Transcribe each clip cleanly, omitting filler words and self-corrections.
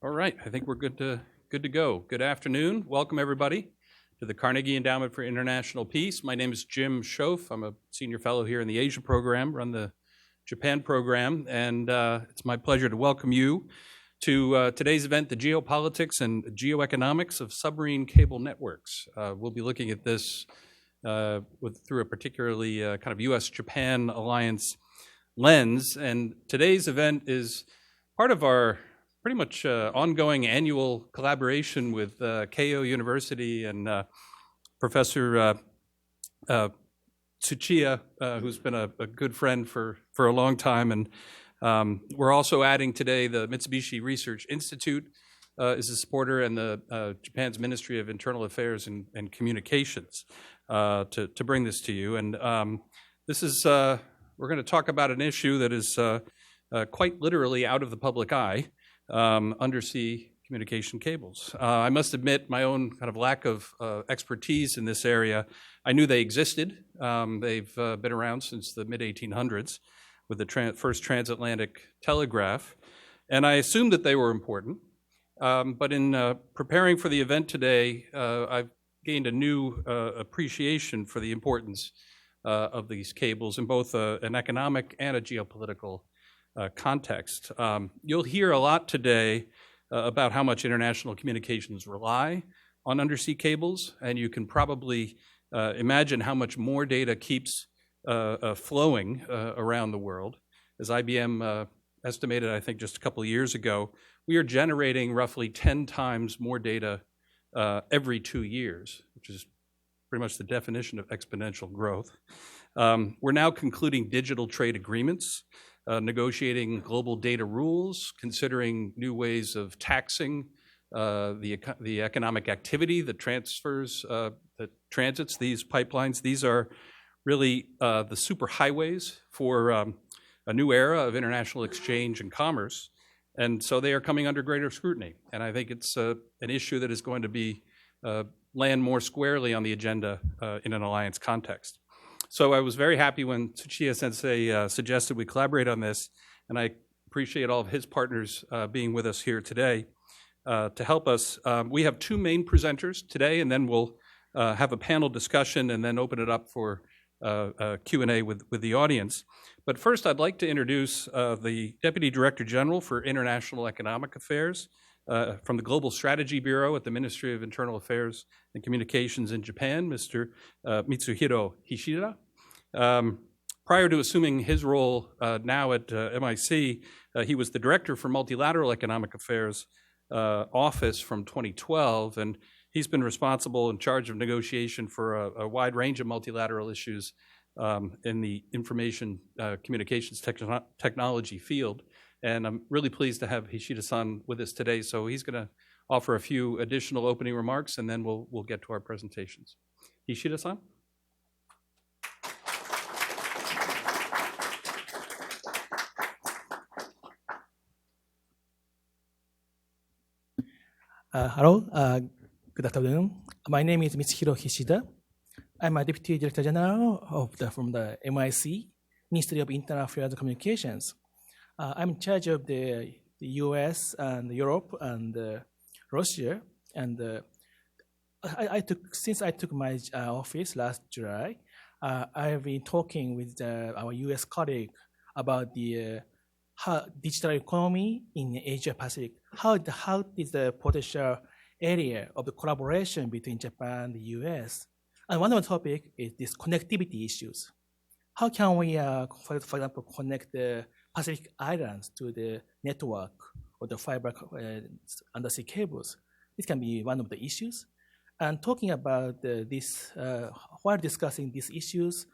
All right, I think we're good to go. Good afternoon. Welcome everybody to the Carnegie Endowment for International Peace. My name is Jim Schoff. I'm a senior fellow here in the Asia program, run the Japan program, and it's my pleasure to welcome you to today's event, the Geopolitics and Geoeconomics of Submarine Cable Networks. We'll be looking at this through a particularly kind of U.S. Japan alliance lens, and today's event is part of our pretty much ongoing annual collaboration with Keio University and Professor Chia, who's been a good friend for a long time. And we're also adding today the Mitsubishi Research Institute is a supporter, and the Japan's Ministry of Internal Affairs and Communications to bring this to you. And this is, we're going to talk about an issue that is quite literally out of the public eye. Undersea communication cables. I must admit my own kind of lack of expertise in this area. I knew they existed. They've been around since the mid-1800s with the first transatlantic telegraph, and I assumed that they were important. But in preparing for the event today, I've gained a new appreciation for the importance of these cables in both an economic and a geopolitical context. You'll hear a lot today about how much international communications rely on undersea cables, and you can probably imagine how much more data keeps flowing around the world. As IBM estimated, I think just a couple of years ago, we are generating roughly 10 times more data every 2 years, which is pretty much the definition of exponential growth. We're now concluding digital trade agreements, negotiating global data rules, considering new ways of taxing the economic activity that that transits these pipelines. These are really the superhighways for a new era of international exchange and commerce, and so they are coming under greater scrutiny. And I think it's an issue that is going to be land more squarely on the agenda in an alliance context. So I was very happy when Chia Sensei suggested we collaborate on this, and I appreciate all of his partners being with us here today to help us. We have two main presenters today, and then we'll have a panel discussion and then open it up for Q&A with the audience. But first, I'd like to introduce the Deputy Director General for International Economic Affairs from the Global Strategy Bureau at the Ministry of Internal Affairs and Communications in Japan, Mr. Mitsuhiro Hishida. Prior to assuming his role now at MIC, he was the Director for Multilateral Economic Affairs Office from 2012, and he's been responsible in charge of negotiation for a wide range of multilateral issues in the information communications technology field. And I'm really pleased to have Hishida-san with us today. So he's going to offer a few additional opening remarks, and then we'll get to our presentations. Hishida-san? Hello, good afternoon. My name is Mitsuhiro Hishida. I'm a Deputy Director General from the MIC, Ministry of Internal Affairs and Communications. I'm in charge of the U.S. and Europe and Russia, and since I took my office last July, I've been talking with our U.S. colleague about the digital economy in Asia Pacific. How is the potential area of the collaboration between Japan and the U.S.? And one of the topics is this connectivity issues. How can we, for example, connect the Pacific Islands to the network or the fiber undersea cables? This can be one of the issues. And talking about this, while discussing these issues,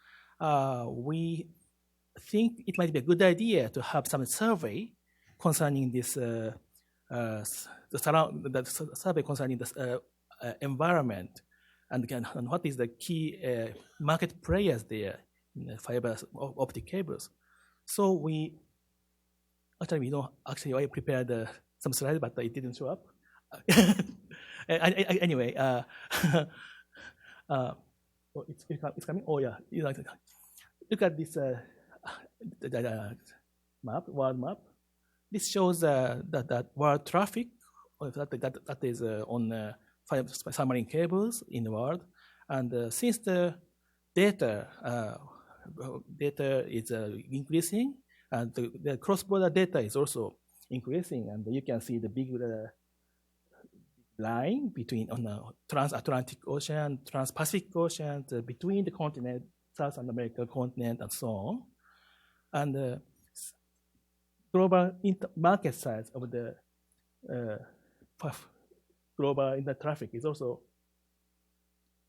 we think it might be a good idea to have some survey concerning this, the survey concerning the environment and what is the key market players there in the fiber optic cables. So we prepared some slides, but it didn't show up. Anyway, it's coming. Oh yeah, look at this map, world map. This shows that world traffic that is on submarine cables in the world. And since the data is increasing, and the cross-border data is also increasing, and you can see the big line between on the Trans-Atlantic Ocean, Trans-Pacific Ocean, between the continent, South American continent, and so on. And global market size of the global internet traffic is also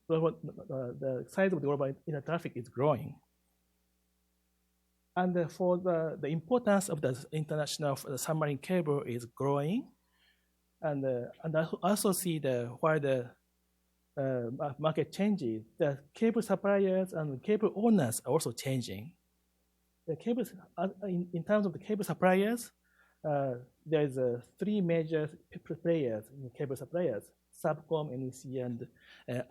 the size of the global internet traffic is growing. And for the importance of the international submarine cable is growing. And I also see why the market changes. The cable suppliers and cable owners are also changing. The cables, in terms of the cable suppliers, there's three major players in cable suppliers: Subcom, NEC, and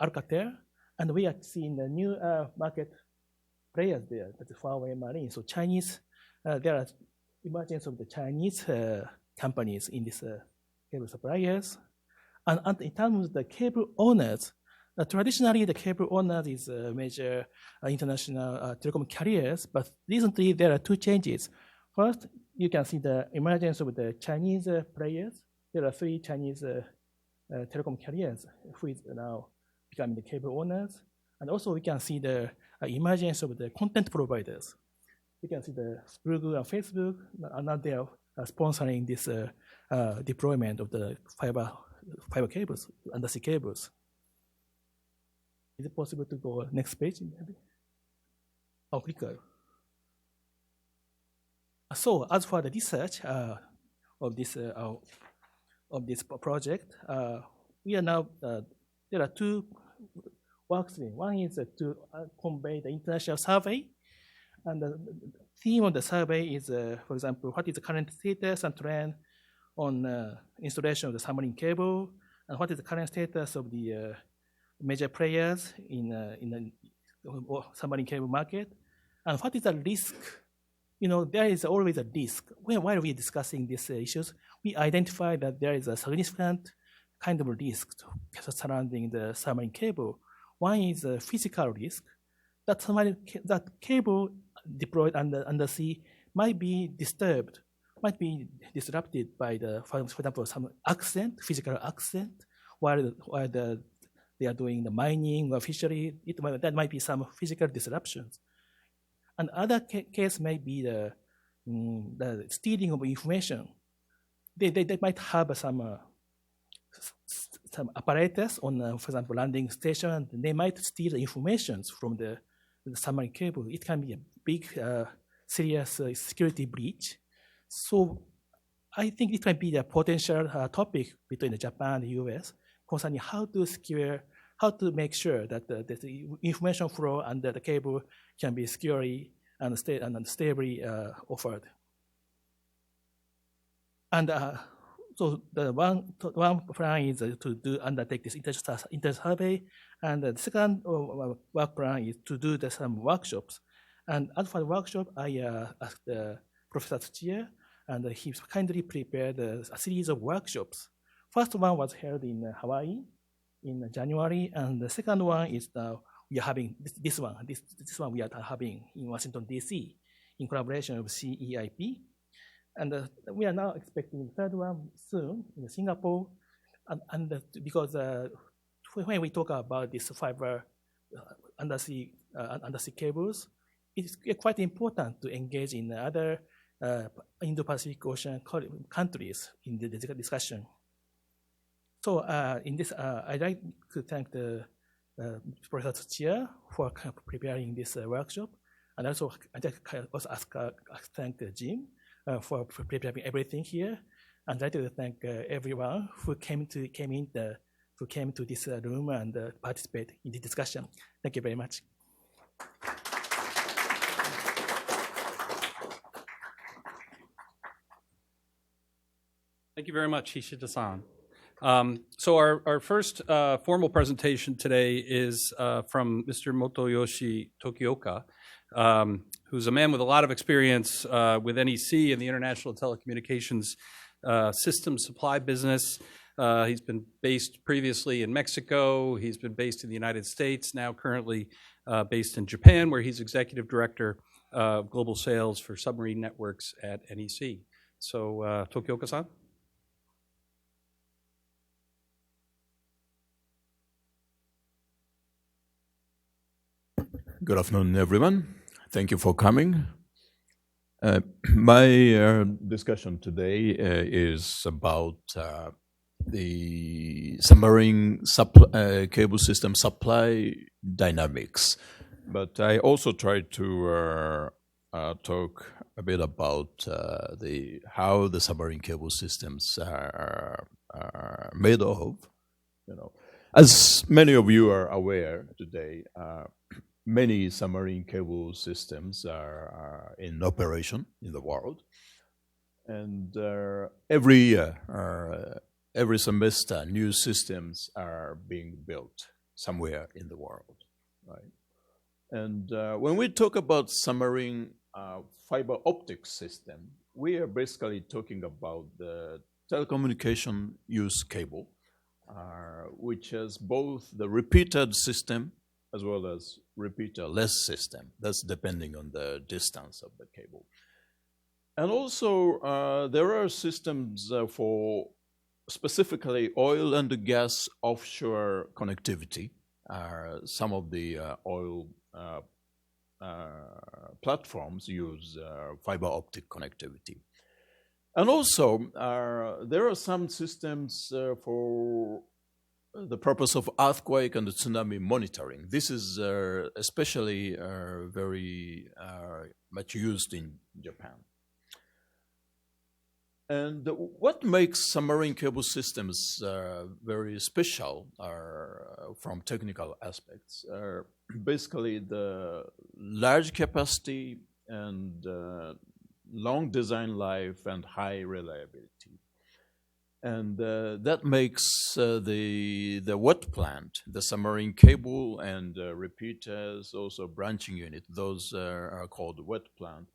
Alcatel. And we are seeing the new market players there. That's Huawei Marine. So Chinese, there are emergence of the Chinese companies in this cable suppliers. And in terms of the cable owners, traditionally the cable owners is major international telecom carriers, but recently there are two changes. First, you can see the emergence of the Chinese players. There are three Chinese telecom carriers who is now becoming the cable owners. And also we can see the emergence of the content providers. You can see the Google and Facebook, and now they are sponsoring this deployment of the fiber cables, undersea cables. Is it possible to go next page? Oh, click. So as for the research of this project, we are now there are two work streams. One is to convey the international survey, and the theme of the survey is, for example, what is the current status and trend on installation of the submarine cable, and what is the current status of the major players in the submarine cable market, and what is the risk. There is always a risk. While we are discussing these issues, we identify that there is a significant kind of risk surrounding the submarine cable. One is a physical risk. That cable deployed undersea might be disturbed, might be disrupted by for example, some physical accident, while they are doing the mining or fishery. That might be some physical disruptions. And other case may be the stealing of information. They might have some apparatus on, for example, landing station, and they might steal the information from the submarine cable. It can be a big, serious security breach. So I think it can be the potential topic between Japan and the U.S. concerning how to make sure that the information flow under the cable can be securely and stably offered. And so the one plan is to undertake this inter-survey, and the second work plan is to do some workshops. And as for the workshop, I asked Professor Chia, and he kindly prepared a series of workshops. First one was held in Hawaii in January, and the second one is now we are having this one we are having in Washington, D.C. in collaboration with CEIP. And we are now expecting the third one soon in Singapore. And because when we talk about this fiber undersea cables, it's quite important to engage in other Indo-Pacific Ocean countries in the discussion. So in this, I'd like to thank the Professor Chia for preparing this workshop, and also I also thank Jim for preparing everything here, and I'd like to thank everyone who came to this room and participate in the discussion. Thank you very much. Thank you very much, Hishida-san. So our first formal presentation today is from Mr. Motoyoshi Tokioka, who's a man with a lot of experience with NEC and the international telecommunications system supply business. He's been based previously in Mexico. He's been based in the United States, now currently based in Japan, where he's Executive Director of Global Sales for Submarine Networks at NEC. So, Tokioka-san? Good afternoon, everyone. Thank you for coming. My discussion today is about the submarine cable system supply dynamics. But I also try to talk a bit about how the submarine cable systems are made of. As many of you are aware today, many submarine cable systems are in operation in the world. And every year, every semester, new systems are being built somewhere in the world, right? And when we talk about submarine fiber optic system, we are basically talking about the telecommunication use cable, which has both the repeated system as well as repeater-less system. That's depending on the distance of the cable. And also, there are systems for specifically oil and gas offshore connectivity. Some of the oil platforms use fiber optic connectivity. And also, there are some systems for the purpose of earthquake and tsunami monitoring. This is especially very much used in Japan. And what makes submarine cable systems very special from technical aspects are basically the large capacity and long design life and high reliability. And that makes the wet plant, the submarine cable and repeaters, also branching unit, those are called wet plant,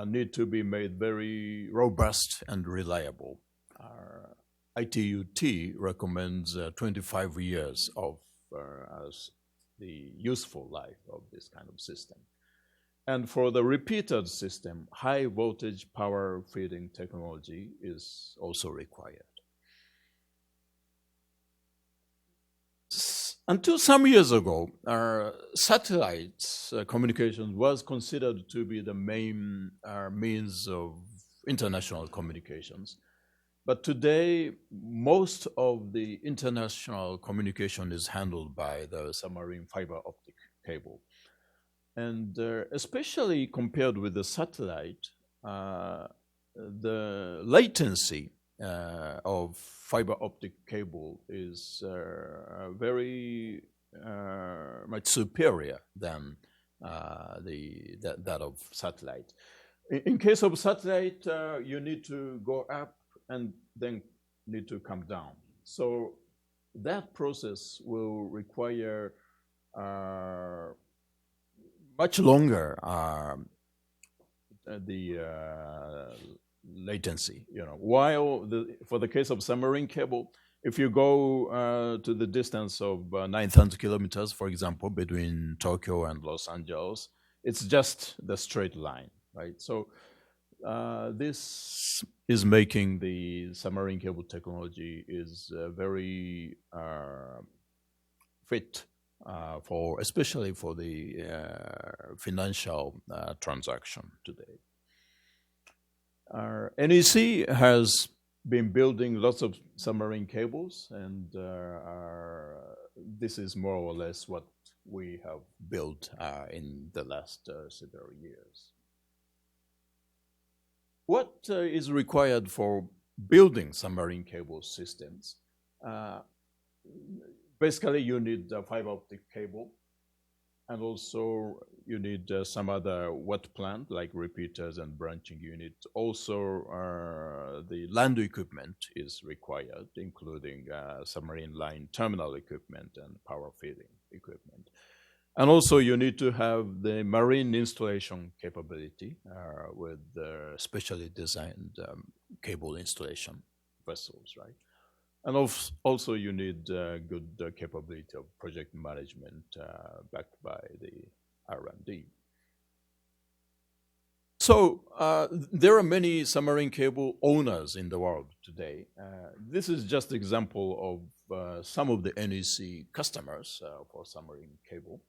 need to be made very robust and reliable. ITUT recommends 25 years of as the useful life of this kind of system. And for the repeated system, high voltage power feeding technology is also required. Until some years ago, satellites communication was considered to be the main means of international communications. But today, most of the international communication is handled by the submarine fiber optic cable. And especially compared with the satellite, the latency of fiber optic cable is very much superior than that of satellite. In case of satellite, you need to go up and then need to come down. So that process will require much longer the latency. While for the case of submarine cable, if you go to the distance of 9,000 kilometers, for example, between Tokyo and Los Angeles, it's just the straight line, right? So this is making the submarine cable technology is very fit especially for the financial transaction today. NEC has been building lots of submarine cables, and this is more or less what we have built in the last several years. What is required for building submarine cable systems? Basically, you need a fiber optic cable, and also you need some other wet plant like repeaters and branching unit. Also, the land equipment is required, including submarine line terminal equipment and power feeding equipment. And also, you need to have the marine installation capability with specially designed cable installation vessels, right? And also you need good capability of project management backed by the R&D. So there are many submarine cable owners in the world today. This is just an example of some of the NEC customers for submarine cable.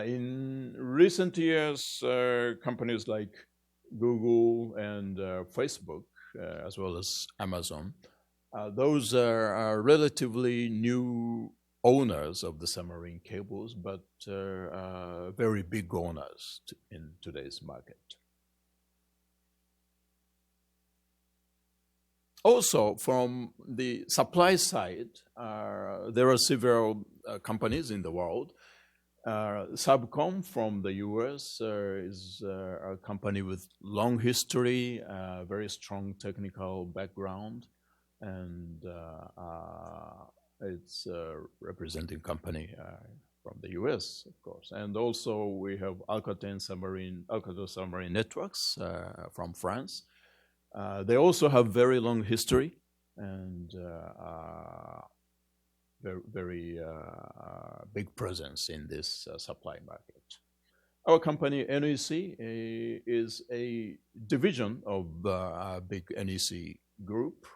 In recent years, companies like Google and Facebook, as well as Amazon, those are relatively new owners of the submarine cables, but very big owners in today's market. Also, from the supply side, there are several companies in the world. Subcom from the U.S. Is a company with long history, very strong technical background, and it's a representing company from the U.S., of course. And also we have Alcatel Submarine Networks from France. They also have very long history and very big presence in this supply market. Our company, NEC, is a division of the big NEC Group.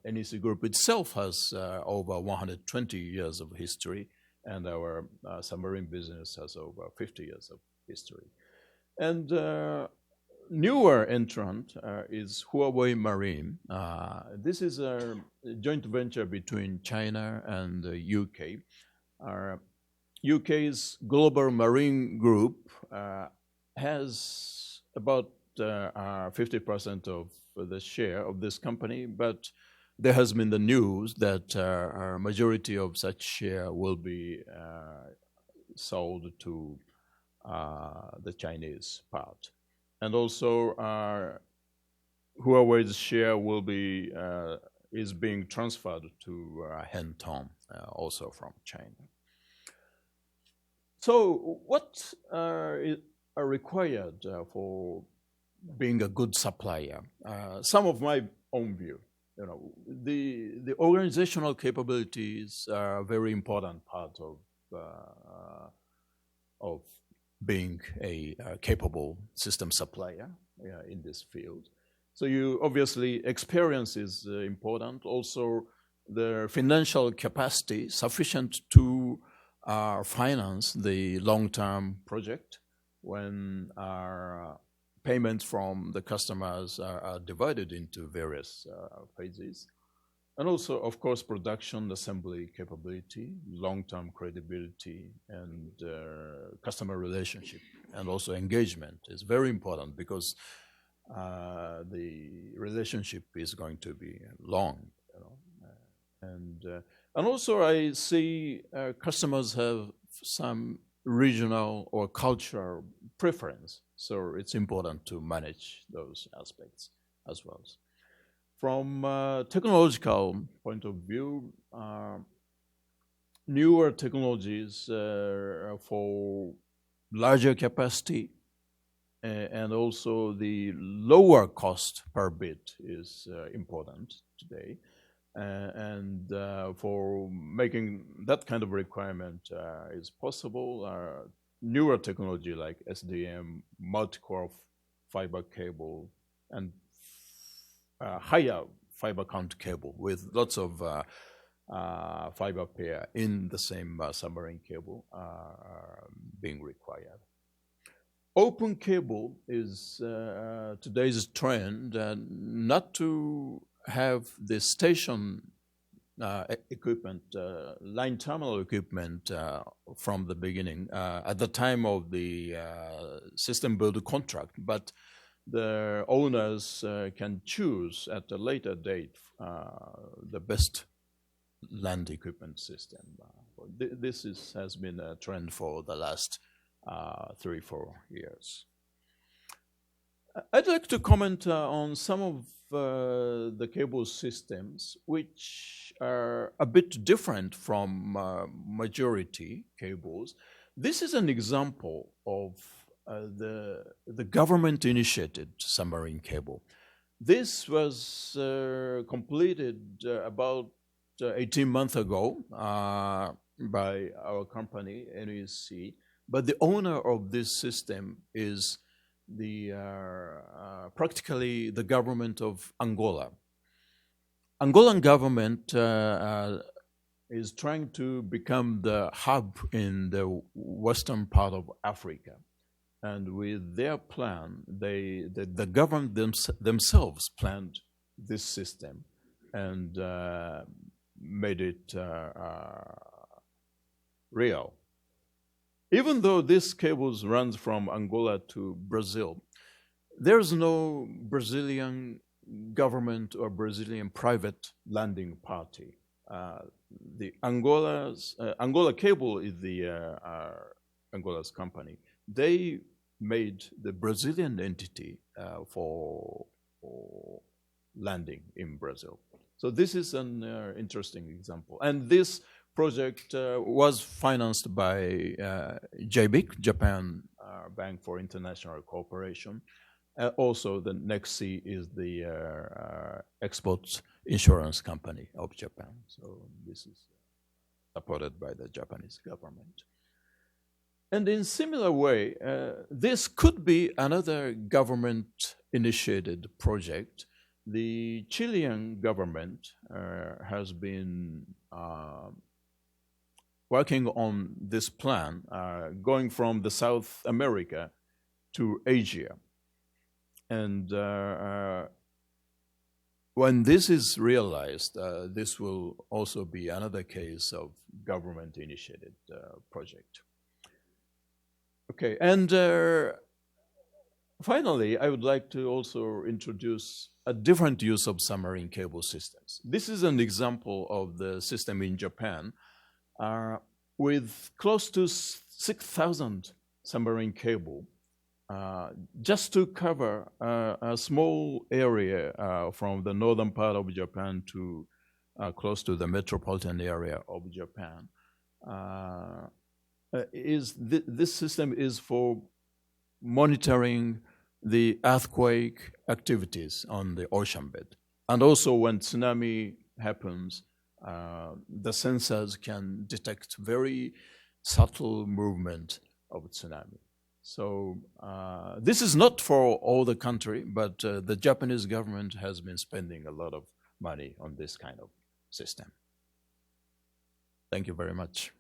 NEC Group itself has over 120 years of history, and our submarine business has over 50 years of history. And newer entrant is Huawei Marine. This is a joint venture between China and the UK. UK's Global Marine Group has about 50% of the share of this company, but there has been the news that a majority of such share will be sold to the Chinese part. And also, Huawei's share will be is being transferred to Hentong, also from China. So, what are required for being a good supplier? Some of my own view. You know, the organizational capabilities are a very important part of being a capable system supplier in this field. So you obviously experience is important. Also, the financial capacity sufficient to finance the long-term project when our payments from the customers are divided into various phases. And also, of course, production, assembly capability, long-term credibility, and customer relationship, and also engagement is very important because the relationship is going to be long. You know? And also, I see customers have some regional or cultural preference, so it's important to manage those aspects as well. From a technological point of view, newer technologies for larger capacity and also the lower cost per bit is important today. And for making that kind of requirement is possible, newer technology like SDM, multi-core fiber cable, and higher fiber count cable with lots of fiber pair in the same submarine cable are being required. Open cable is today's trend, not to have the station equipment, line terminal equipment from the beginning at the time of the system build contract, but the owners can choose at a later date the best land equipment system. This has been a trend for the last 3-4 years. I'd like to comment on some of the cable systems which are a bit different from majority cables. This is an example of the government-initiated submarine cable. This was completed about 18 months ago by our company, NEC, but the owner of this system is practically the government of Angola. Angolan government is trying to become the hub in the western part of Africa. And with their plan, the government themselves planned this system and made it real. Even though this cable runs from Angola to Brazil, there's no Brazilian government or Brazilian private landing party. The Angola Cable is the Angola's company. They made the Brazilian entity for landing in Brazil. So this is an interesting example. And this project was financed by JBIC, Japan Bank for International Cooperation. Also, the NEXI is the export insurance company of Japan. So this is supported by the Japanese government. And in similar way, this could be another government-initiated project. The Chilean government has been working on this plan, going from the South America to Asia. And when this is realized, this will also be another case of government-initiated project. Okay, and finally, I would like to also introduce a different use of submarine cable systems. This is an example of the system in Japan with close to 6,000 submarine cable just to cover a small area from the northern part of Japan to close to the metropolitan area of Japan. This system is for monitoring the earthquake activities on the ocean bed. And also when tsunami happens, the sensors can detect very subtle movement of tsunami. So this is not for all the country, but the Japanese government has been spending a lot of money on this kind of system. Thank you very much.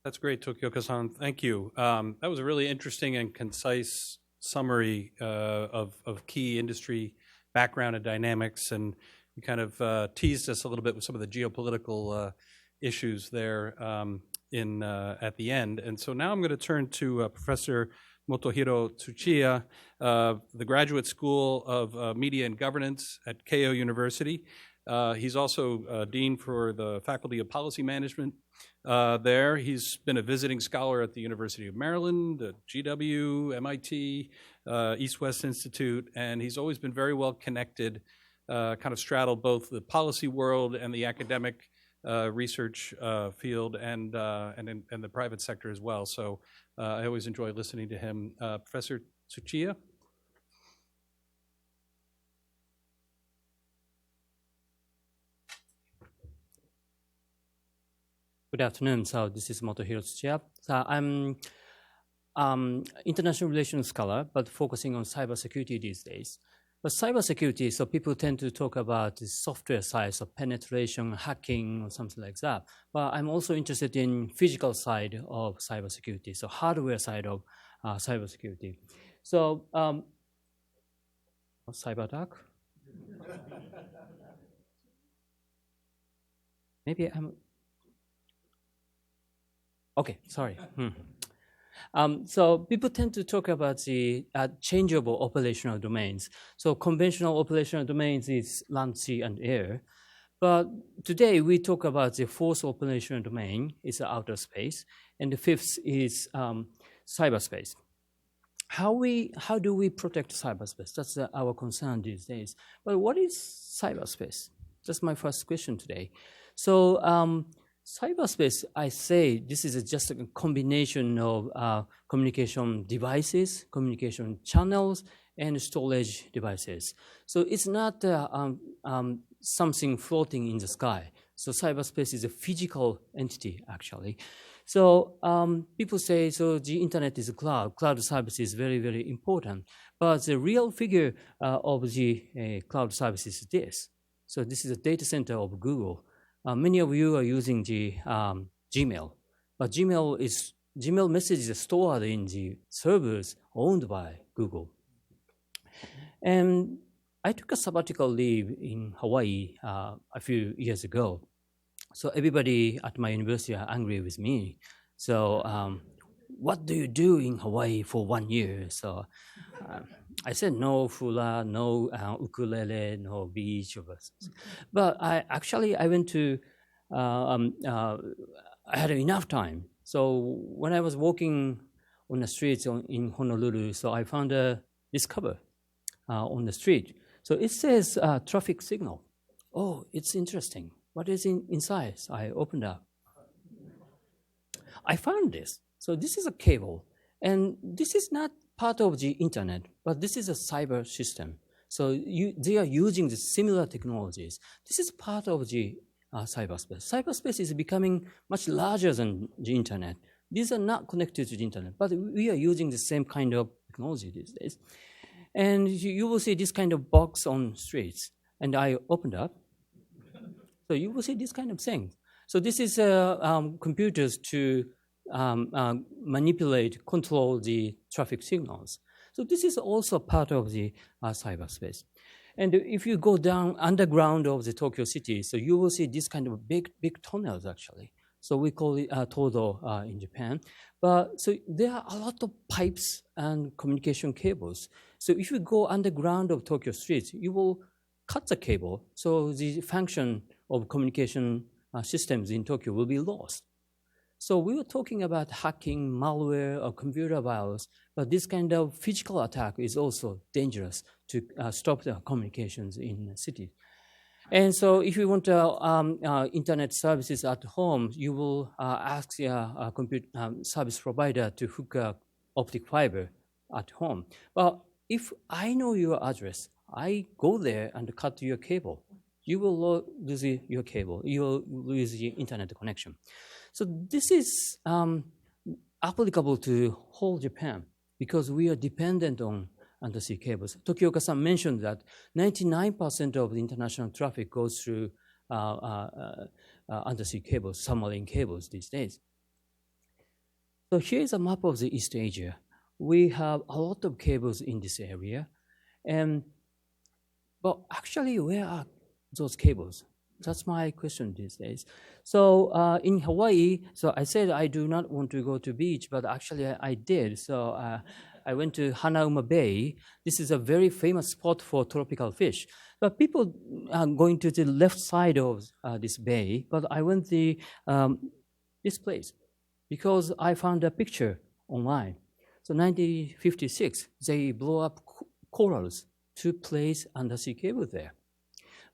That's great, Tokioka-san. Thank you. That was a really interesting and concise summary of key industry background and dynamics, and you kind of teased us a little bit with some of the geopolitical issues there at the end. And so now I'm going to turn to Professor Motohiro Tsuchiya, the Graduate School of Media and Governance at Keio University. He's also Dean for the Faculty of Policy Management there. He's been a visiting scholar at the University of Maryland, GW, MIT, East-West Institute, and he's always been very well connected, kind of straddled both the policy world and the academic research field and the private sector as well. So I always enjoy listening to him. Professor Tsuchiya? Good afternoon. So this is Motohiro Tsuchiya. So I'm international relations scholar, but focusing on cybersecurity these days. But cybersecurity, so people tend to talk about the software side, so penetration, hacking, or something like that. But I'm also interested in physical side of cybersecurity, so hardware side of cybersecurity. So cyber attack? Maybe I'm. Okay, sorry. So people tend to talk about the changeable operational domains. So conventional operational domains is land, sea, and air. But today we talk about the fourth operational domain is outer space, and the fifth is cyberspace. How do we protect cyberspace? That's our concern these days. But what is cyberspace? That's my first question today. So cyberspace, I say this is just a combination of communication devices, communication channels, and storage devices. So it's not something floating in the sky. So cyberspace is a physical entity, actually. So people say, so the internet is a cloud. Cloud service is very, very important. But the real figure of the cloud service is this. So this is a data center of Google. Many of you are using the Gmail. But Gmail messages are stored in the servers owned by Google. And I took a sabbatical leave in Hawaii a few years ago. So everybody at my university are angry with me. So what do you do in Hawaii for 1 year? So I said no hula, no ukulele, no beach. But I went to, I had enough time. So when I was walking on the streets in Honolulu, so I found this cover on the street. So it says traffic signal. Oh, it's interesting. What is inside? So I opened up. I found this. So this is a cable. And this is not part of the internet, but this is a cyber system. So they are using the similar technologies. This is part of the cyberspace. Cyberspace is becoming much larger than the internet. These are not connected to the internet, but we are using the same kind of technology these days. And you will see this kind of box on streets. And I opened up. So you will see this kind of thing. So this is computers to manipulate, control the traffic signals. So this is also part of the cyberspace. And if you go down underground of the Tokyo city, so you will see this kind of big tunnels, actually. So we call it todo in Japan. But so there are a lot of pipes and communication cables. So if you go underground of Tokyo streets, you will cut the cable. So the function of communication systems in Tokyo will be lost. So we were talking about hacking, malware, or computer virus, but this kind of physical attack is also dangerous to stop the communications in the city. And so if you want internet services at home, you will ask your service provider to hook up optic fiber at home. But if I know your address, I go there and cut your cable. You will lose your cable. You will lose the internet connection. So this is applicable to whole Japan because we are dependent on undersea cables. Tokioka-san mentioned that 99% of the international traffic goes through undersea cables, submarine cables these days. So here's a map of the East Asia. We have a lot of cables in this area. But actually, where are those cables? That's my question these days. So in Hawaii, so I said I do not want to go to beach, but actually I did. So I went to Hanauma Bay. This is a very famous spot for tropical fish. But people are going to the left side of this bay, but I went to this place because I found a picture online. So 1956, they blew up corals to place undersea cable there.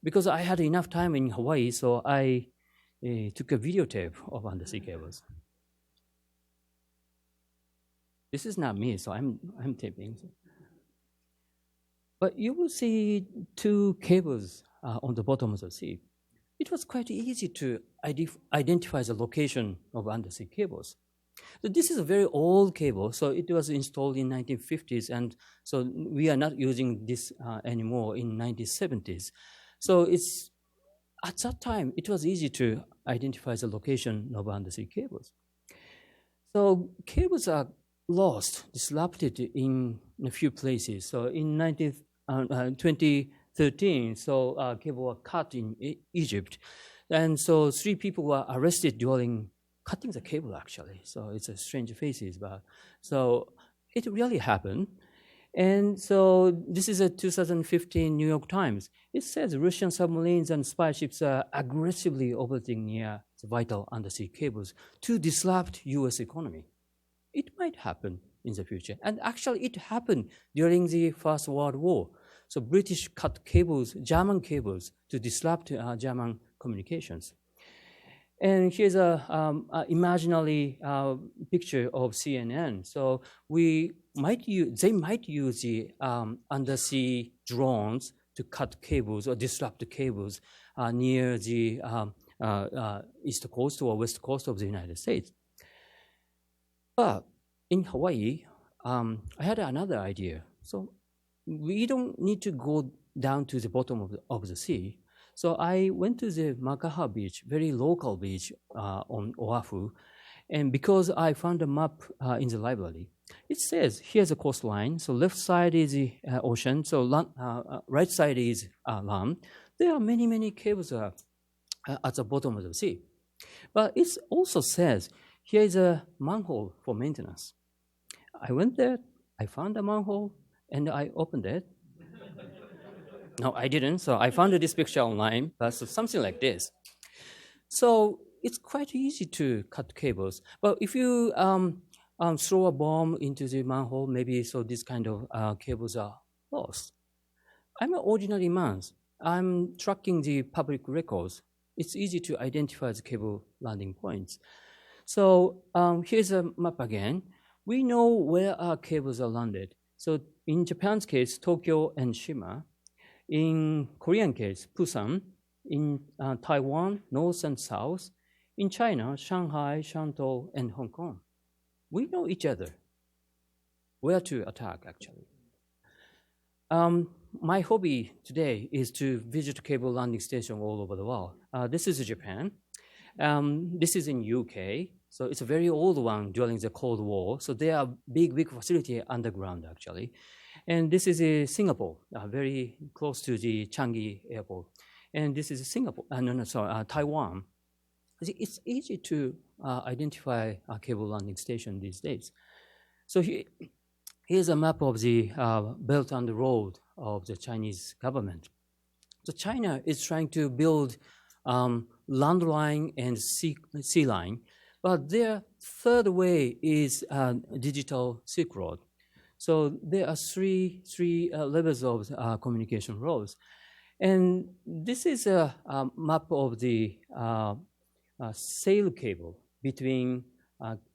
Because I had enough time in Hawaii, so I took a videotape of undersea cables. This is not me, so I'm taping. But you will see two cables on the bottom of the sea. It was quite easy to identify the location of undersea cables. So this is a very old cable, so it was installed in 1950s, and so we are not using this anymore in 1970s. So at that time, it was easy to identify the location of undersea cables. So cables are lost, disrupted in a few places. So in 2013, so cable were cut in Egypt. And so 3 people were arrested during cutting the cable, actually. So it's a strange faces, but so it really happened. And so this is a 2015 New York Times. It says Russian submarines and spy ships are aggressively orbiting near the vital undersea cables to disrupt U.S. economy. It might happen in the future. And actually it happened during the First World War. So British cut cables, German cables, to disrupt German communications. And here's a imaginary picture of CNN. So they might use the undersea drones to cut cables or disrupt the cables near the east coast or west coast of the United States. But in Hawaii, I had another idea. So we don't need to go down to the bottom of the sea. So I went to the Makaha beach, very local beach on Oahu. And because I found a map in the library, it says here's a coastline. So left side is the ocean. So right side is land. There are many, many cables at the bottom of the sea. But it also says here is a manhole for maintenance. I went there, I found a manhole, and I opened it. No, I didn't. So I found this picture online, but something like this. So it's quite easy to cut cables. But if you throw a bomb into the manhole, maybe so this kind of cables are lost. I'm an ordinary man. I'm tracking the public records. It's easy to identify the cable landing points. So here's a map again. We know where our cables are landed. So in Japan's case, Tokyo and Shima. In Korean case, Busan. In Taiwan, north and south. In China, Shanghai, Shantou, and Hong Kong. We know each other. Where to attack, actually. My hobby today is to visit cable landing stations all over the world. This is Japan. This is in UK. So it's a very old one during the Cold War. So they are big facility underground, actually. And this is Singapore, very close to the Changi airport. And this is Singapore, Taiwan. It's easy to identify a cable landing station these days. So here's a map of the Belt and Road of the Chinese government. So China is trying to build land line and sea line, but their third way is digital Silk Road. So there are three levels of communication roads. And this is a map of the sail cable between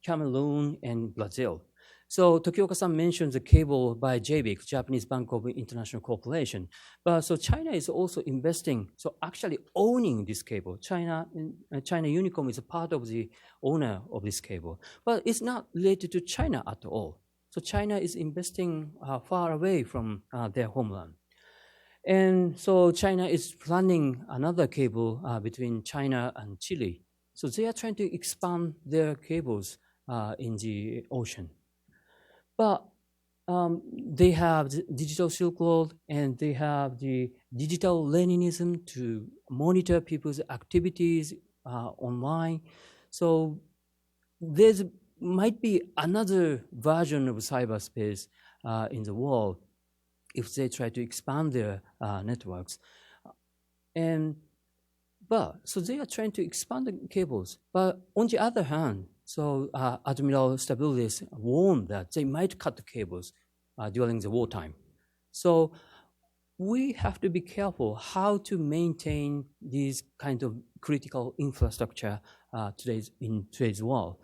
Cameroon and Brazil. So Tokioka-san mentioned the cable by JBIC, Japanese Bank of International Corporation. But so China is also investing, so actually owning this cable. China Unicom is a part of the owner of this cable. But it's not related to China at all. So China is investing far away from their homeland. And so China is planning another cable between China and Chile. So they are trying to expand their cables in the ocean. But they have the digital Silk Road and they have the digital Leninism to monitor people's activities online. So there might be another version of cyberspace in the world if they try to expand their networks. So they are trying to expand the cables. But on the other hand, so Admiral Stabilis warned that they might cut the cables during the wartime. So we have to be careful how to maintain these kind of critical infrastructure in today's world.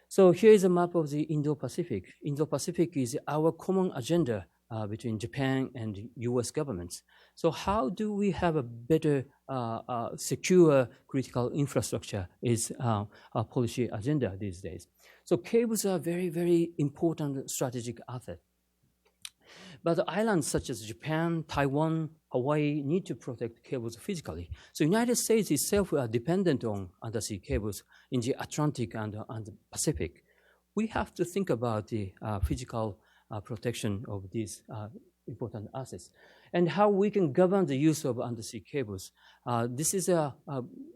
So here is a map of the Indo-Pacific. Indo-Pacific is our common agenda between Japan and U.S. governments. So how do we have a better secure critical infrastructure is our policy agenda these days. So cables are very, very important strategic asset. But the islands such as Japan, Taiwan, Hawaii need to protect cables physically. So United States itself are dependent on undersea cables in the Atlantic and the Pacific. We have to think about the physical protection of these important assets and how we can govern the use of undersea cables. This is a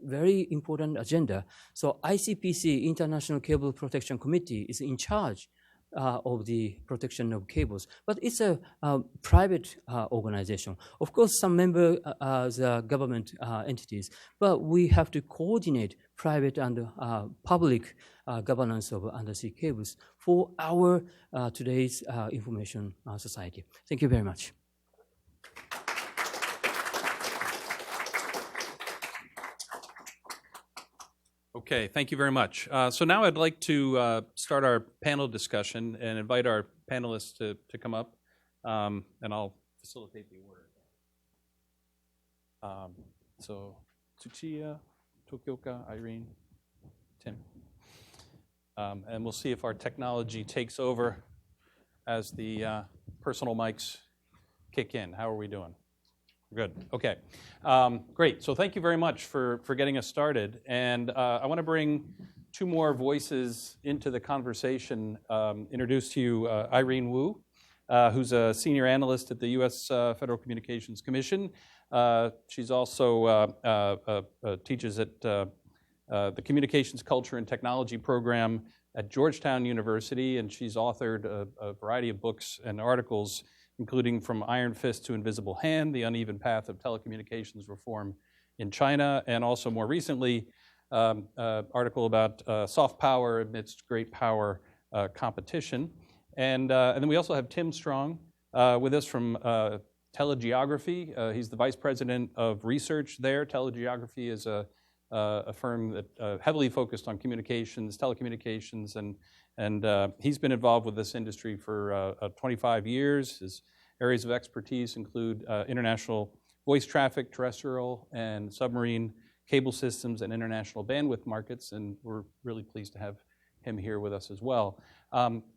very important agenda. So ICPC, International Cable Protection Committee, is in charge of the protection of cables, but it's a private organization. Of course, some members are the government entities, but we have to coordinate private and public governance of undersea cables for our today's information society. Thank you very much. Okay, thank you very much. So now I'd like to start our panel discussion and invite our panelists to come up, and I'll facilitate the order. So Chia, Tokioka, Irene, Tim. And we'll see if our technology takes over as the personal mics kick in. How are we doing? Good. Okay. Great. So thank you very much for getting us started. And I want to bring two more voices into the conversation. Introduce to you Irene Wu, who's a senior analyst at the U.S. Federal Communications Commission. She's also teaches at the Communications Culture and Technology program at Georgetown University, and she's authored a variety of books and articles, including From Iron Fist to Invisible Hand, The Uneven Path of Telecommunications Reform in China, and also more recently, article about soft power amidst great power competition. And then we also have Tim Strong with us from Telegeography. He's the Vice President of Research there. Telegeography is a firm that heavily focused on communications, telecommunications, and he's been involved with this industry for 25 years. His areas of expertise include international voice traffic, terrestrial and submarine cable systems, and international bandwidth markets, and we're really pleased to have him here with us as well.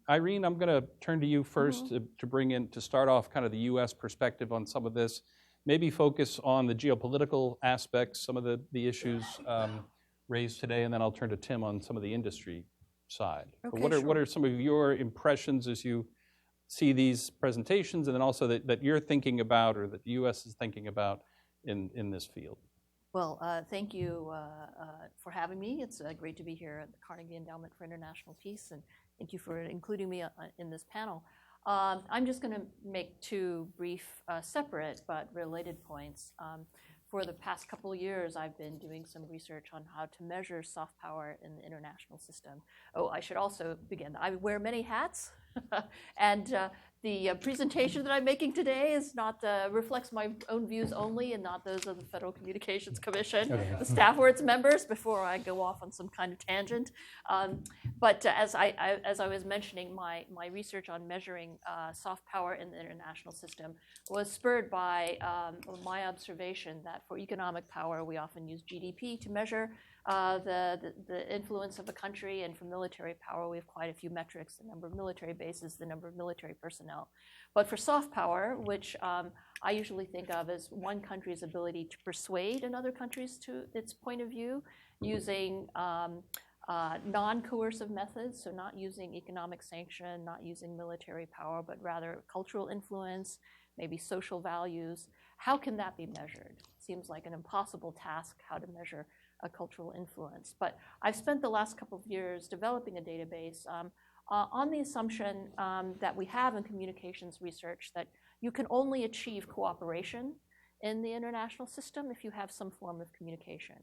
Irene, I'm going to turn to you first to bring in, to start off kind of the U.S. perspective on some of this. Maybe focus on the geopolitical aspects, some of the issues raised today, and then I'll turn to Tim on some of the industry side. Okay, What are some of your impressions as you see these presentations, and then also that you're thinking about, or that the U.S. is thinking about in this field? Well, thank you for having me. It's great to be here at the Carnegie Endowment for International Peace, and thank you for including me in this panel. I'm just going to make two brief, separate but related points. For the past couple of years, I've been doing some research on how to measure soft power in the international system. Oh, I should also begin. I wear many hats, and the presentation that I'm making today is not reflects my own views only, and not those of the Federal Communications Commission, the staff or its members. Before I go off on some kind of tangent, but as I was mentioning, my research on measuring soft power in the international system was spurred by my observation that for economic power, we often use GDP to measure the influence of a country, and for military power, we have quite a few metrics: the number of military bases, the number of military personnel. But for soft power, which I usually think of as one country's ability to persuade another countries to its point of view, using non-coercive methods, so not using economic sanction, not using military power, but rather cultural influence, maybe social values. How can that be measured? Seems like an impossible task, how to measure a cultural influence. But I've spent the last couple of years developing a database on the assumption that we have in communications research that you can only achieve cooperation in the international system if you have some form of communication.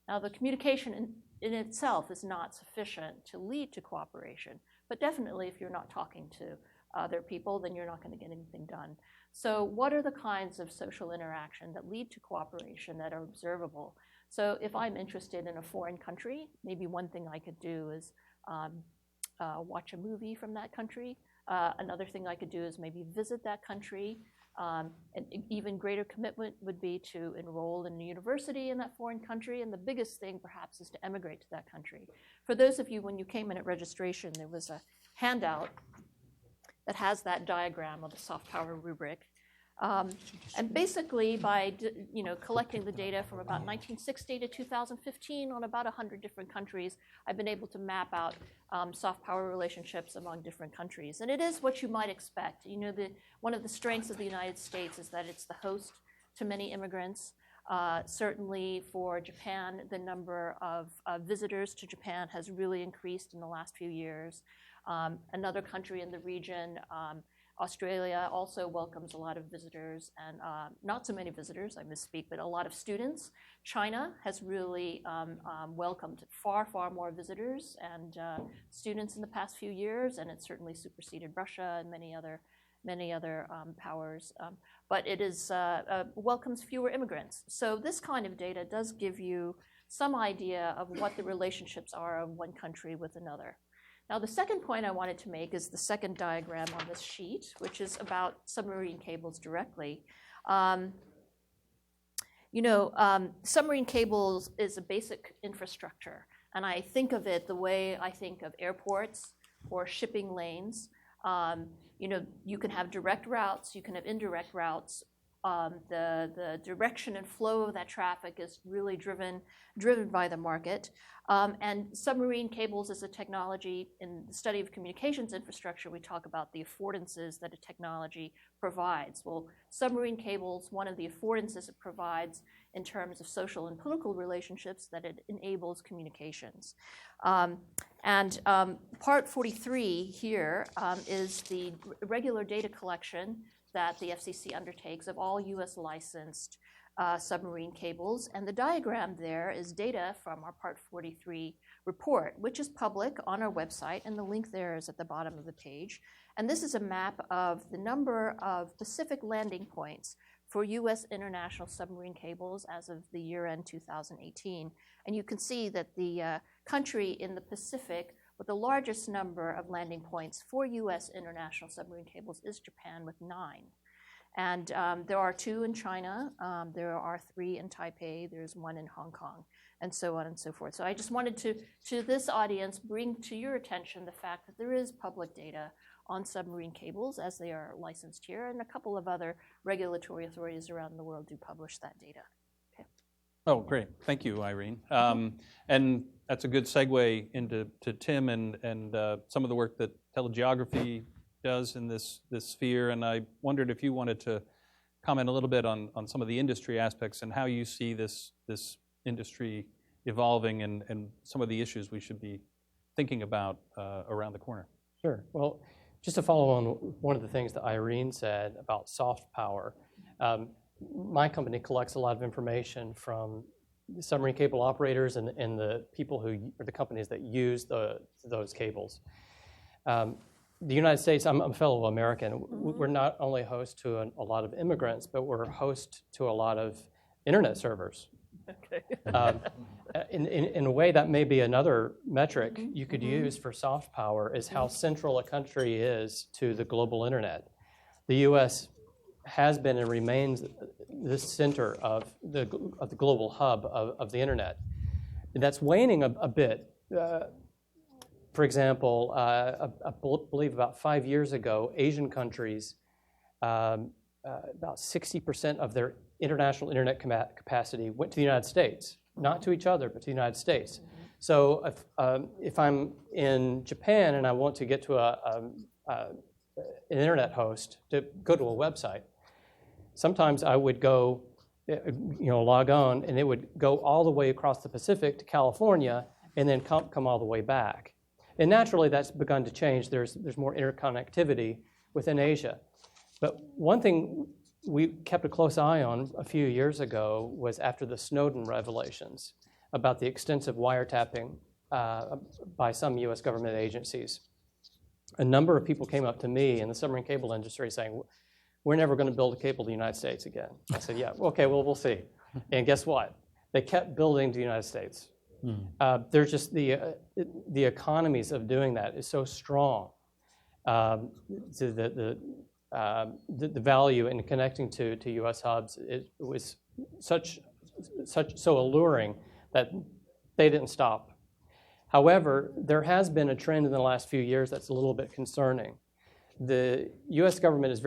Now, the communication in itself is not sufficient to lead to cooperation, but definitely if you're not talking to other people, then you're not going to get anything done. So what are the kinds of social interaction that lead to cooperation that are observable? So if I'm interested in a foreign country, maybe one thing I could do is watch a movie from that country. Another thing I could do is maybe visit that country. An even greater commitment would be to enroll in a university in that foreign country. And the biggest thing, perhaps, is to emigrate to that country. For those of you, when you came in at registration, there was a handout that has that diagram of the soft power rubric. And basically, by collecting the data from about 1960 to 2015 on about 100 different countries, I've been able to map out soft power relationships among different countries. And it is what you might expect. One of the strengths of the United States is that it's the host to many immigrants. Certainly for Japan, the number of visitors to Japan has really increased in the last few years. Another country in the region, Australia, also welcomes a lot of visitors, and not so many visitors, I misspeak, but a lot of students. China has really welcomed far, far more visitors and students in the past few years, and it's certainly superseded Russia and many other powers. But it is welcomes fewer immigrants. So this kind of data does give you some idea of what the relationships are of one country with another. Now, the second point I wanted to make is the second diagram on this sheet, which is about submarine cables directly. Submarine cables is a basic infrastructure, and I think of it the way I think of airports or shipping lanes. You can have direct routes, you can have indirect routes. The direction and flow of that traffic is really driven by the market. And submarine cables is a technology. In the study of communications infrastructure, we talk about the affordances that a technology provides. Well, submarine cables, one of the affordances it provides in terms of social and political relationships, that it enables communications. Part 43 here is the regular data collection that the FCC undertakes of all U.S. licensed submarine cables. And the diagram there is data from our Part 43 report, which is public on our website, and the link there is at the bottom of the page. And this is a map of the number of Pacific landing points for U.S. international submarine cables as of the year-end 2018. And you can see that the country in the Pacific with the largest number of landing points for U.S. international submarine cables is Japan with 9. And there are 2 in China, there are 3 in Taipei, there's 1 in Hong Kong, and so on and so forth. So I just wanted to this audience, bring to your attention the fact that there is public data on submarine cables as they are licensed here, and a couple of other regulatory authorities around the world do publish that data. Oh, great. Thank you, Irene. And that's a good segue into Tim and some of the work that telegeography does in this sphere. And I wondered if you wanted to comment a little bit on some of the industry aspects and how you see this industry evolving and some of the issues we should be thinking about around the corner. Sure. Well, just to follow on one of the things that Irene said about soft power, my company collects a lot of information from submarine cable operators and the people who are the companies that use those cables. The United States, I'm a fellow American. We're not only host to a lot of immigrants, but we're host to a lot of internet servers. Okay. In a way, that may be another metric you could use for soft power is how central a country is to the global internet. The U.S. has been and remains the center of the global hub of the internet. And that's waning a bit. For example, I believe about 5 years ago, Asian countries, about 60% of their international internet capacity went to the United States, not to each other, but to the United States. So if I'm in Japan and I want to get to an internet host to go to a website, sometimes I would go, log on, and it would go all the way across the Pacific to California and then come all the way back. And naturally, that's begun to change. There's more interconnectivity within Asia. But one thing we kept a close eye on a few years ago was after the Snowden revelations about the extensive wiretapping by some U.S. government agencies. A number of people came up to me in the submarine cable industry saying, we're never going to build a cable to the United States again. I said, yeah, okay, well, we'll see. And guess what? They kept building to the United States. There's just the economies of doing that is so strong. The value in connecting to U.S. hubs was so alluring that they didn't stop. However, there has been a trend in the last few years that's a little bit concerning. The U.S. government is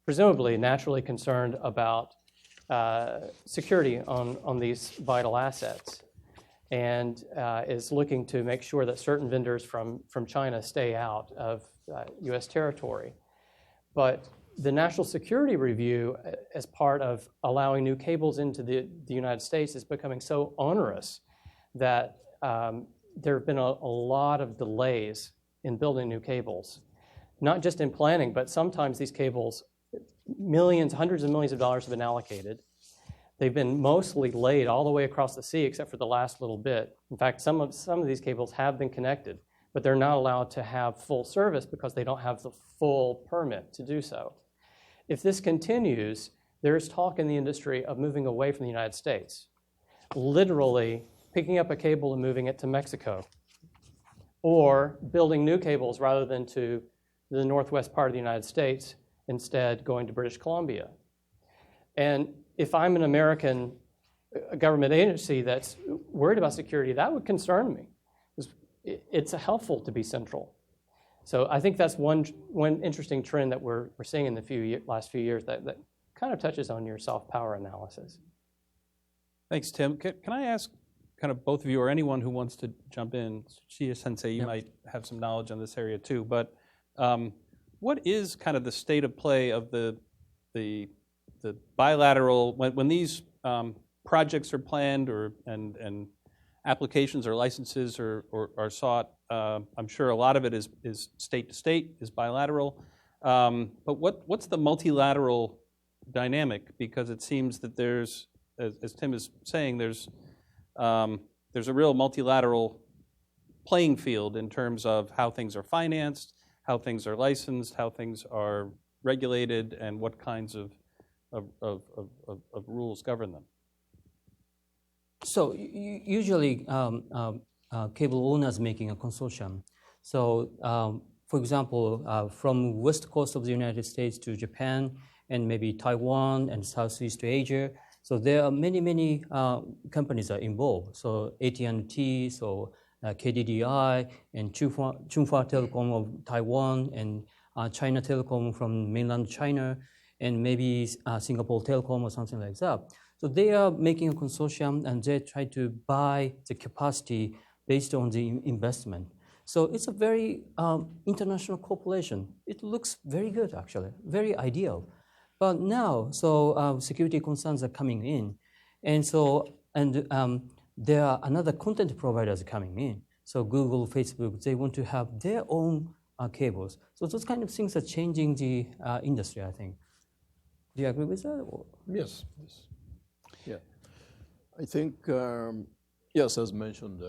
presumably naturally concerned about security on these vital assets, and is looking to make sure that certain vendors from China stay out of U.S. territory. But the National Security Review, as part of allowing new cables into the United States, is becoming so onerous that there have been a lot of delays in building new cables. Not just in planning, but sometimes these cables, hundreds of millions of dollars have been allocated. They've been mostly laid all the way across the sea except for the last little bit. In fact, some of these cables have been connected, but they're not allowed to have full service because they don't have the full permit to do so. If this continues, there's talk in the industry of moving away from the United States. literally picking up a cable and moving it to Mexico, or building new cables rather than to the northwest part of the United States, instead going to British Columbia. And if I'm an American government agency that's worried about security, that would concern me. It's helpful to be central. So I think that's one interesting trend that we're seeing in the last few years that kind of touches on your soft power analysis. Thanks, Tim. Can I ask kind of both of you or anyone who wants to jump in, Chia Sensei, you might have some knowledge on this area too, but what is kind of the state of play of the bilateral, when these projects are planned and applications or licenses are sought? I'm sure a lot of it is state to state, is bilateral. But what's the multilateral dynamic? Because it seems that there's, as Tim is saying, there's a real multilateral playing field in terms of how things are financed, how things are licensed, how things are regulated, and what kinds of rules govern them. So usually cable owners making a consortium. So for example, from west coast of the United States to Japan and maybe Taiwan and Southeast Asia. So there are many companies are involved. So AT&T, so KDDI, and Chunghwa Telecom of Taiwan, and China Telecom from mainland China, and maybe Singapore Telecom or something like that. So they are making a consortium and they try to buy the capacity based on the investment. So it's a very international cooperation. It looks very good, actually, very ideal. But now, so security concerns are coming in. And so, there are another content providers coming in. So Google, Facebook, they want to have their own cables. So those kind of things are changing the industry, I think. Do you agree with that? Or? Yes. Yeah. I think, yes, as mentioned,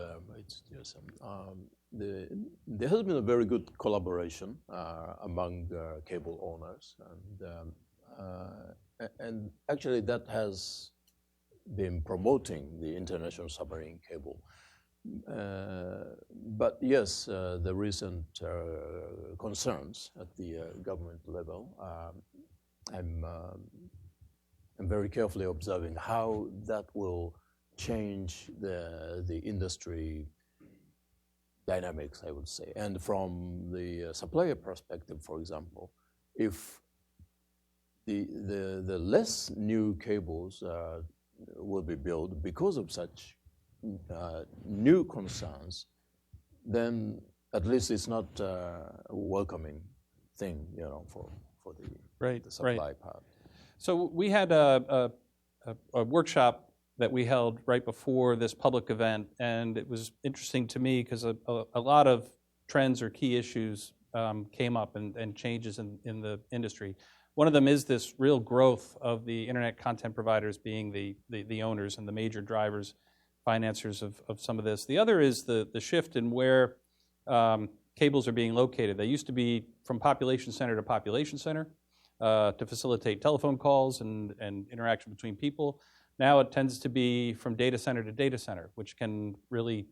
there has been a very good collaboration among cable owners. And actually that has been promoting the international submarine cable. But yes, the recent concerns at the government level, I'm very carefully observing how that will change the industry dynamics, I would say. And from the supplier perspective, for example, if the less new cables will be built because of such new concerns, then at least it's not a welcoming thing, for the supply part. So we had a workshop that we held right before this public event, and it was interesting to me because a lot of trends or key issues came up and changes in the industry. One of them is this real growth of the internet content providers being the owners and the major drivers, financiers of some of this. The other is the shift in where cables are being located. They used to be from population center to population center to facilitate telephone calls and interaction between people. Now it tends to be from data center to data center, which can really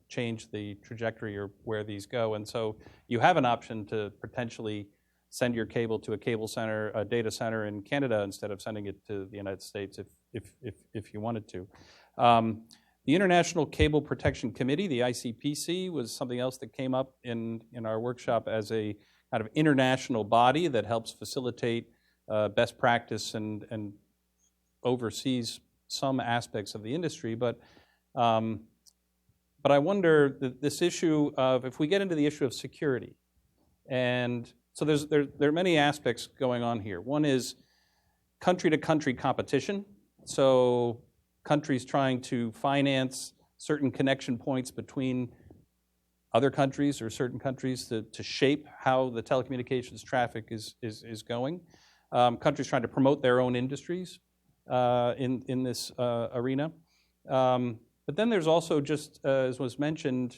change the trajectory or where these go. And so you have an option to potentially send your cable to a cable center, a data center in Canada instead of sending it to the United States if you wanted to. The International Cable Protection Committee, the ICPC, was something else that came up in our workshop as a kind of international body that helps facilitate best practice and oversees some aspects of the industry. But I wonder this issue of, if we get into the issue of security, and so there are many aspects going on here. One is country-to-country competition. So countries trying to finance certain connection points between other countries or certain countries to shape how the telecommunications traffic is going. Countries trying to promote their own industries in this arena. But then there's also just, as was mentioned,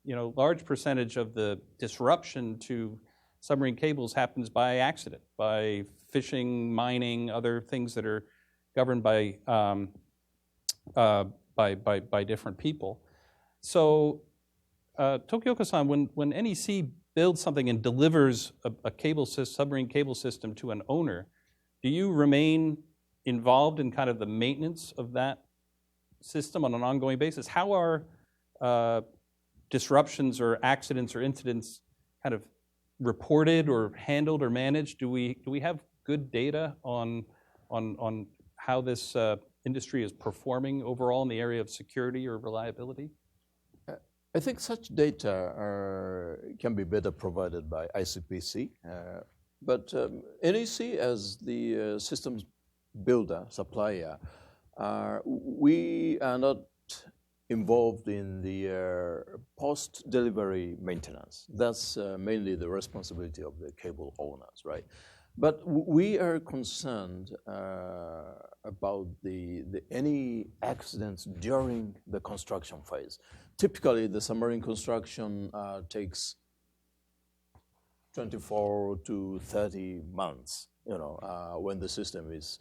large percentage of the disruption to submarine cables happens by accident, by fishing, mining, other things that are governed by by different people. So, Tokioka-san, when NEC builds something and delivers a submarine cable system to an owner, do you remain involved in kind of the maintenance of that system on an ongoing basis? How are disruptions or accidents or incidents kind of reported or handled or managed? Do we have good data on how this industry is performing overall in the area of security or reliability? I think such data can be better provided by ICPC, but NEC as the systems builder, supplier, we are not involved in the post-delivery maintenance. That's mainly the responsibility of the cable owners, right? But we are concerned about any accidents during the construction phase. Typically, the submarine construction takes 24 to 30 months. When the system is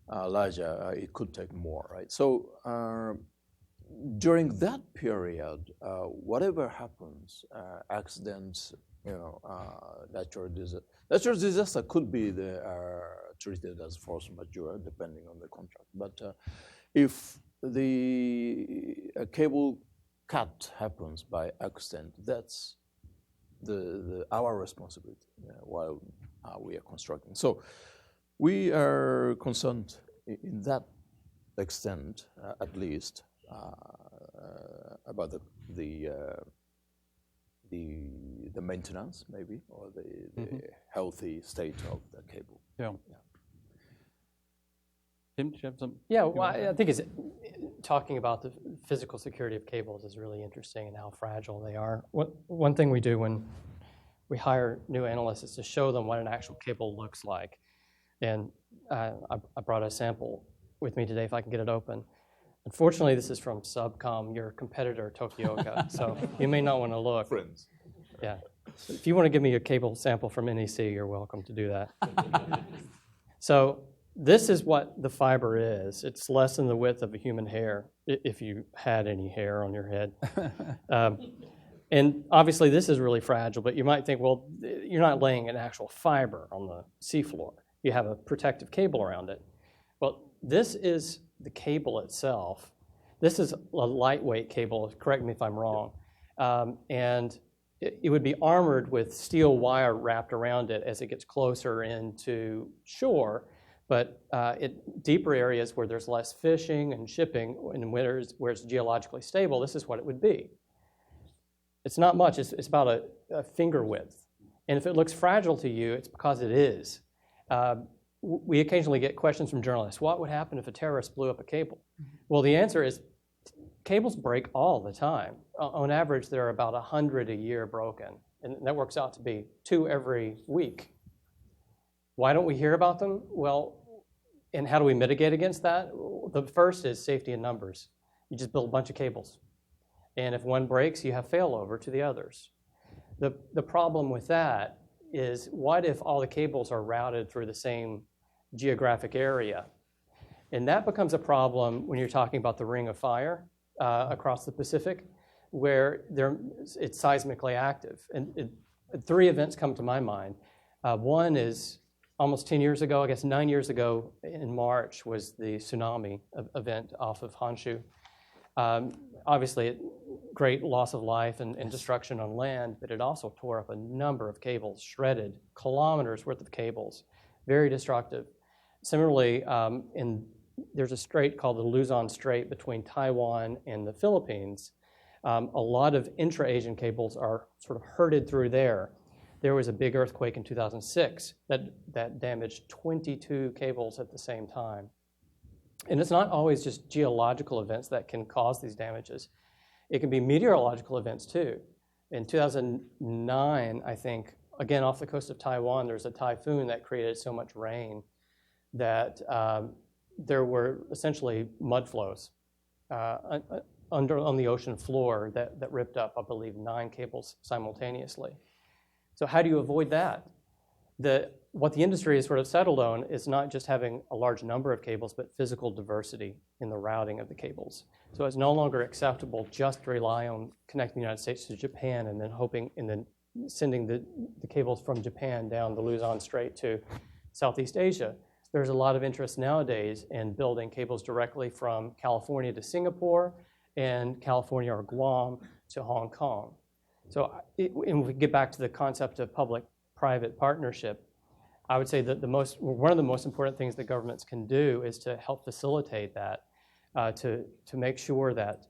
larger, it could take more, right? So during that period, whatever happens, accidents, natural disaster could be treated as force majeure, depending on the contract. But if the cable cut happens by accident, that's our responsibility while we are constructing. So we are concerned in that extent, at least, about the maintenance, maybe, or the healthy state of the cable. Yeah. Tim, do you have some? Yeah, well, I think talking about the physical security of cables is really interesting and how fragile they are. One thing we do when we hire new analysts is to show them what an actual cable looks like. And I brought a sample with me today, if I can get it open. Unfortunately, this is from Subcom, your competitor, Tokioka, so you may not want to look. Friends. Yeah. If you want to give me a cable sample from NEC, you're welcome to do that. So this is what the fiber is. It's less than the width of a human hair, if you had any hair on your head. And obviously, this is really fragile, but you might think, well, you're not laying an actual fiber on the seafloor. You have a protective cable around it. Well, this is the cable itself. This is a lightweight cable, correct me if I'm wrong, and it would be armored with steel wire wrapped around it as it gets closer into shore, but deeper areas where there's less fishing and shipping, and where it's geologically stable, this is what it would be. It's not much, it's about a finger width. And if it looks fragile to you, it's because it is. We occasionally get questions from journalists, what would happen if a terrorist blew up a cable? Well, the answer is cables break all the time. On average, there are about 100 a year broken, and that works out to be 2 every week. Why don't we hear about them? Well, and how do we mitigate against that? The first is safety in numbers. You just build a bunch of cables. And if one breaks, you have failover to the others. The problem with that is, what if all the cables are routed through the same geographic area? And that becomes a problem when you're talking about the Ring of Fire across the Pacific, where it's seismically active. And 3 events come to my mind. One is almost 10 years ago, I guess 9 years ago in March, was the tsunami event off of Honshu. Obviously, great loss of life and destruction on land, but it also tore up a number of cables, shredded kilometers worth of cables, very destructive. Similarly, there's a strait called the Luzon Strait between Taiwan and the Philippines. A lot of intra-Asian cables are sort of herded through there. There was a big earthquake in 2006 that damaged 22 cables at the same time. And it's not always just geological events that can cause these damages. It can be meteorological events too. In 2009, I think, again, off the coast of Taiwan, there's a typhoon that created so much rain that there were essentially mud flows on the ocean floor that ripped up, I believe, 9 cables simultaneously. So how do you avoid that? what the industry has sort of settled on is not just having a large number of cables, but physical diversity in the routing of the cables. So it's no longer acceptable just to rely on connecting the United States to Japan and then sending the cables from Japan down the Luzon Strait to Southeast Asia. There's a lot of interest nowadays in building cables directly from California to Singapore and California or Guam to Hong Kong. So and we get back to the concept of public-private partnership. I would say that one of the most important things that governments can do is to help facilitate that, to make sure that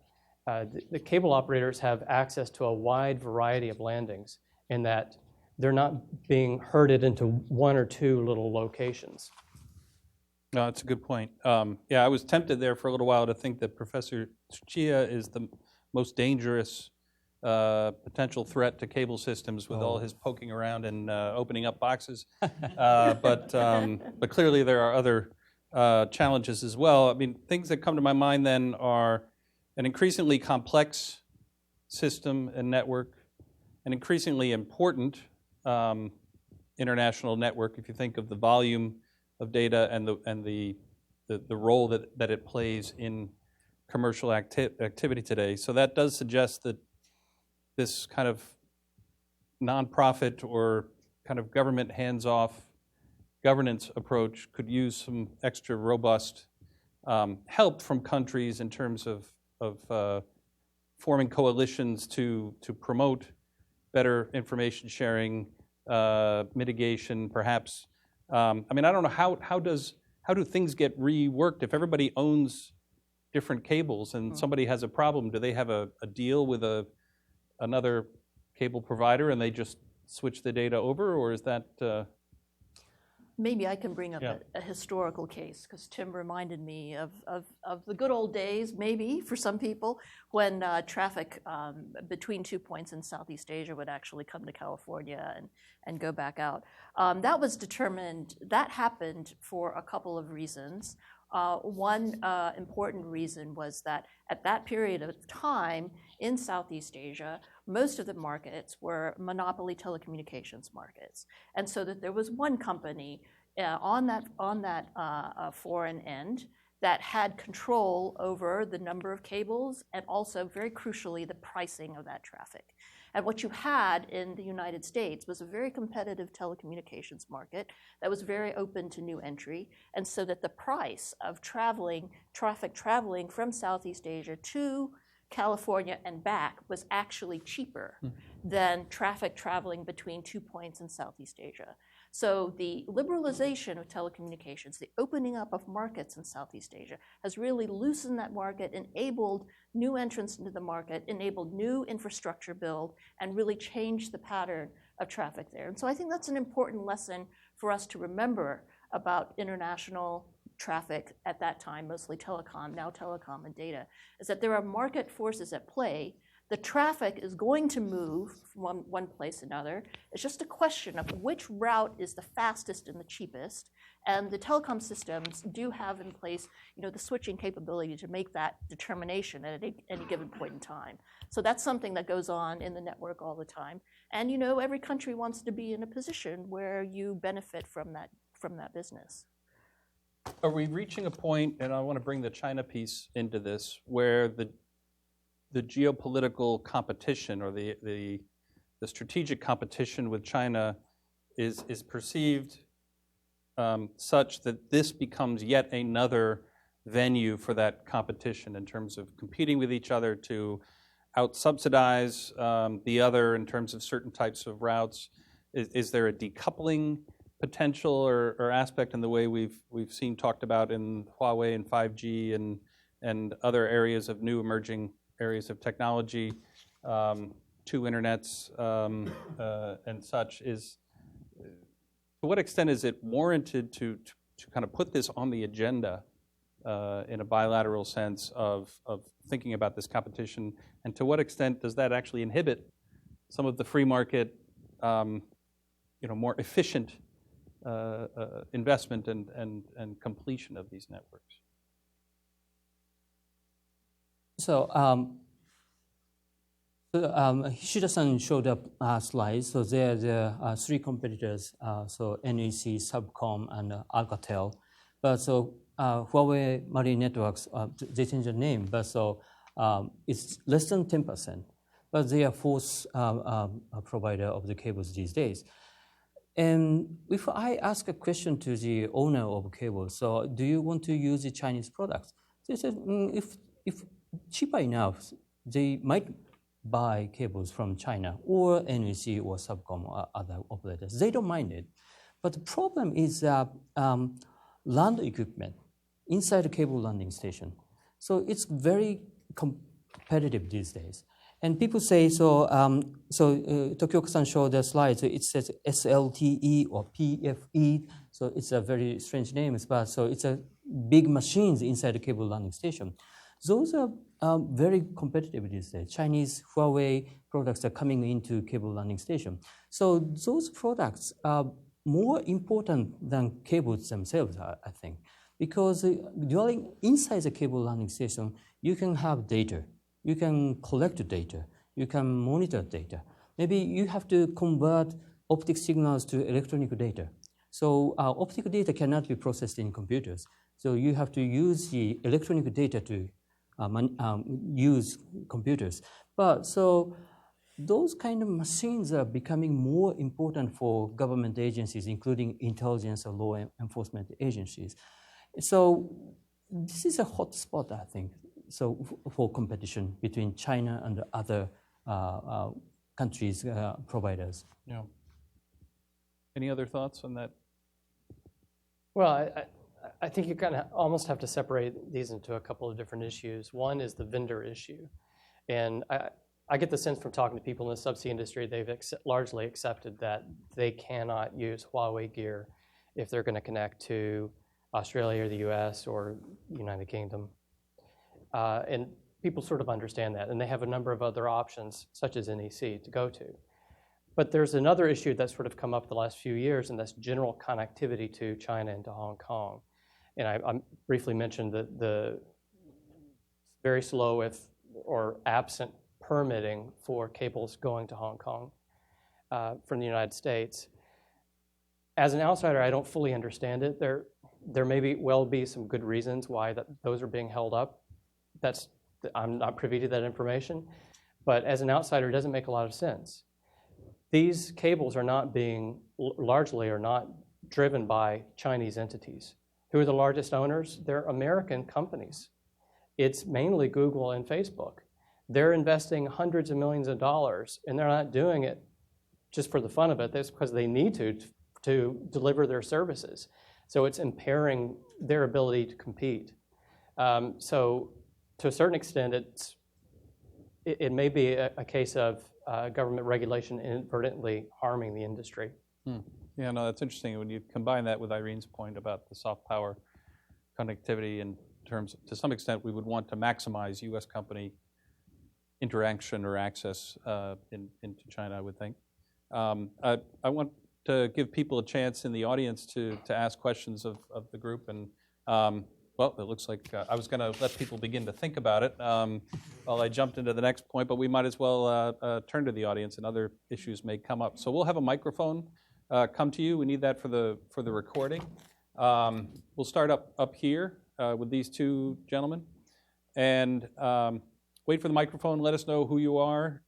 the cable operators have access to a wide variety of landings and that they're not being herded into one or two little locations. No, that's a good point. Yeah, I was tempted there for a little while to think that Professor Chia is the most dangerous potential threat to cable systems with all his poking around and opening up boxes. But clearly there are other challenges as well. I mean, things that come to my mind then are an increasingly complex system and network, an increasingly important international network. If you think of the volume of data and the role that it plays in commercial activity today, so that does suggest that this kind of nonprofit or kind of government hands-off governance approach could use some extra robust help from countries in terms of forming coalitions to promote better information sharing, mitigation, perhaps. I mean, I don't know how do things get reworked if everybody owns different cables and somebody has a problem? Do they have a deal with another cable provider and they just switch the data over, or is that? Maybe I can bring up a historical case, because Tim reminded me of the good old days, maybe for some people, when traffic between 2 points in Southeast Asia would actually come to California and go back out. That happened for a couple of reasons. One important reason was that at that period of time in Southeast Asia, most of the markets were monopoly telecommunications markets. And so that there was one company on that foreign end that had control over the number of cables and also, very crucially, the pricing of that traffic. And what you had in the United States was a very competitive telecommunications market that was very open to new entry, and so that the price of traffic traveling from Southeast Asia to California and back was actually cheaper than traffic traveling between 2 points in Southeast Asia. So the liberalization of telecommunications, the opening up of markets in Southeast Asia, has really loosened that market, enabled new entrants into the market, enabled new infrastructure build, and really changed the pattern of traffic there. And so I think that's an important lesson for us to remember about international traffic at that time, mostly telecom, now telecom and data, is that there are market forces at play. The traffic is going to move from one place to another. It's just a question of which route is the fastest and the cheapest. And the telecom systems do have in place, the switching capability to make that determination at any given point in time. So that's something that goes on in the network all the time. And every country wants to be in a position where you benefit from that business. Are we reaching a point, and I want to bring the China piece into this, where the geopolitical competition or the strategic competition with China is perceived such that this becomes yet another venue for that competition in terms of competing with each other to out-subsidize the other in terms of certain types of routes? Is there a decoupling potential or aspect in the way we've seen talked about in Huawei and 5G and other areas of new emerging areas of technology, two internets and such? To what extent is it warranted to kind of put this on the agenda in a bilateral sense of thinking about this competition, and to what extent does that actually inhibit some of the free market, more efficient investment and completion of these networks? So Hishida-san showed up slides. So there are three competitors, so NEC, Subcom, and Alcatel. But so Huawei Marine Networks, they changed the name, but so it's less than 10%. But they are fourth provider of the cables these days. And if I ask a question to the owner of cables, so do you want to use the Chinese products? They said, if cheaper enough, they might buy cables from China or NEC or Subcom or other operators. They don't mind it. But the problem is land equipment inside the cable landing station. So it's very competitive these days. And people say, Tokioka-san showed the slide, so it says SLTE or PFE, so it's a very strange name, but so it's a big machines inside the cable landing station. Those are very competitive these days. Chinese Huawei products are coming into cable landing station. So those products are more important than cables themselves, I think, because inside the cable landing station, you can have data. You can collect data. You can monitor data. Maybe you have to convert optic signals to electronic data. So optic data cannot be processed in computers. So you have to use the electronic data to use computers. But so those kind of machines are becoming more important for government agencies, including intelligence or law enforcement agencies. So this is a hot spot, I think. So for competition between China and the other countries' providers. Yeah. Any other thoughts on that? Well, I think you kind of almost have to separate these into a couple of different issues. One is the vendor issue. And I get the sense from talking to people in the subsea industry, they've largely accepted that they cannot use Huawei gear if they're going to connect to Australia or the US or United Kingdom. And people sort of understand that, and they have a number of other options, such as NEC, to go to. But there's another issue that's sort of come up the last few years, and that's general connectivity to China and to Hong Kong. And I briefly mentioned the very slow or absent permitting for cables going to Hong Kong from the United States. As an outsider, I don't fully understand it. There may well be some good reasons why those are being held up. I'm not privy to that information, but as an outsider, it doesn't make a lot of sense. These cables are not largely driven by Chinese entities. Who are the largest owners? They're American companies. It's mainly Google and Facebook. They're investing hundreds of millions of dollars, and they're not doing it just for the fun of it. That's because they need to deliver their services. So it's impairing their ability to compete. So to a certain extent, it may be a case of government regulation inadvertently harming the industry. Yeah, no, that's interesting. When you combine that with Irene's point about the soft power connectivity in terms, to some extent, we would want to maximize U.S. company interaction or access into China, I would think. I want to give people a chance in the audience to ask questions of the group. And well, it looks like I was going to let people begin to think about it while I jumped into the next point, but we might as well turn to the audience, and other issues may come up. So we'll have a microphone come to you. We need that for the recording. We'll start up here with these two gentlemen, and wait for the microphone. Let us know who you are,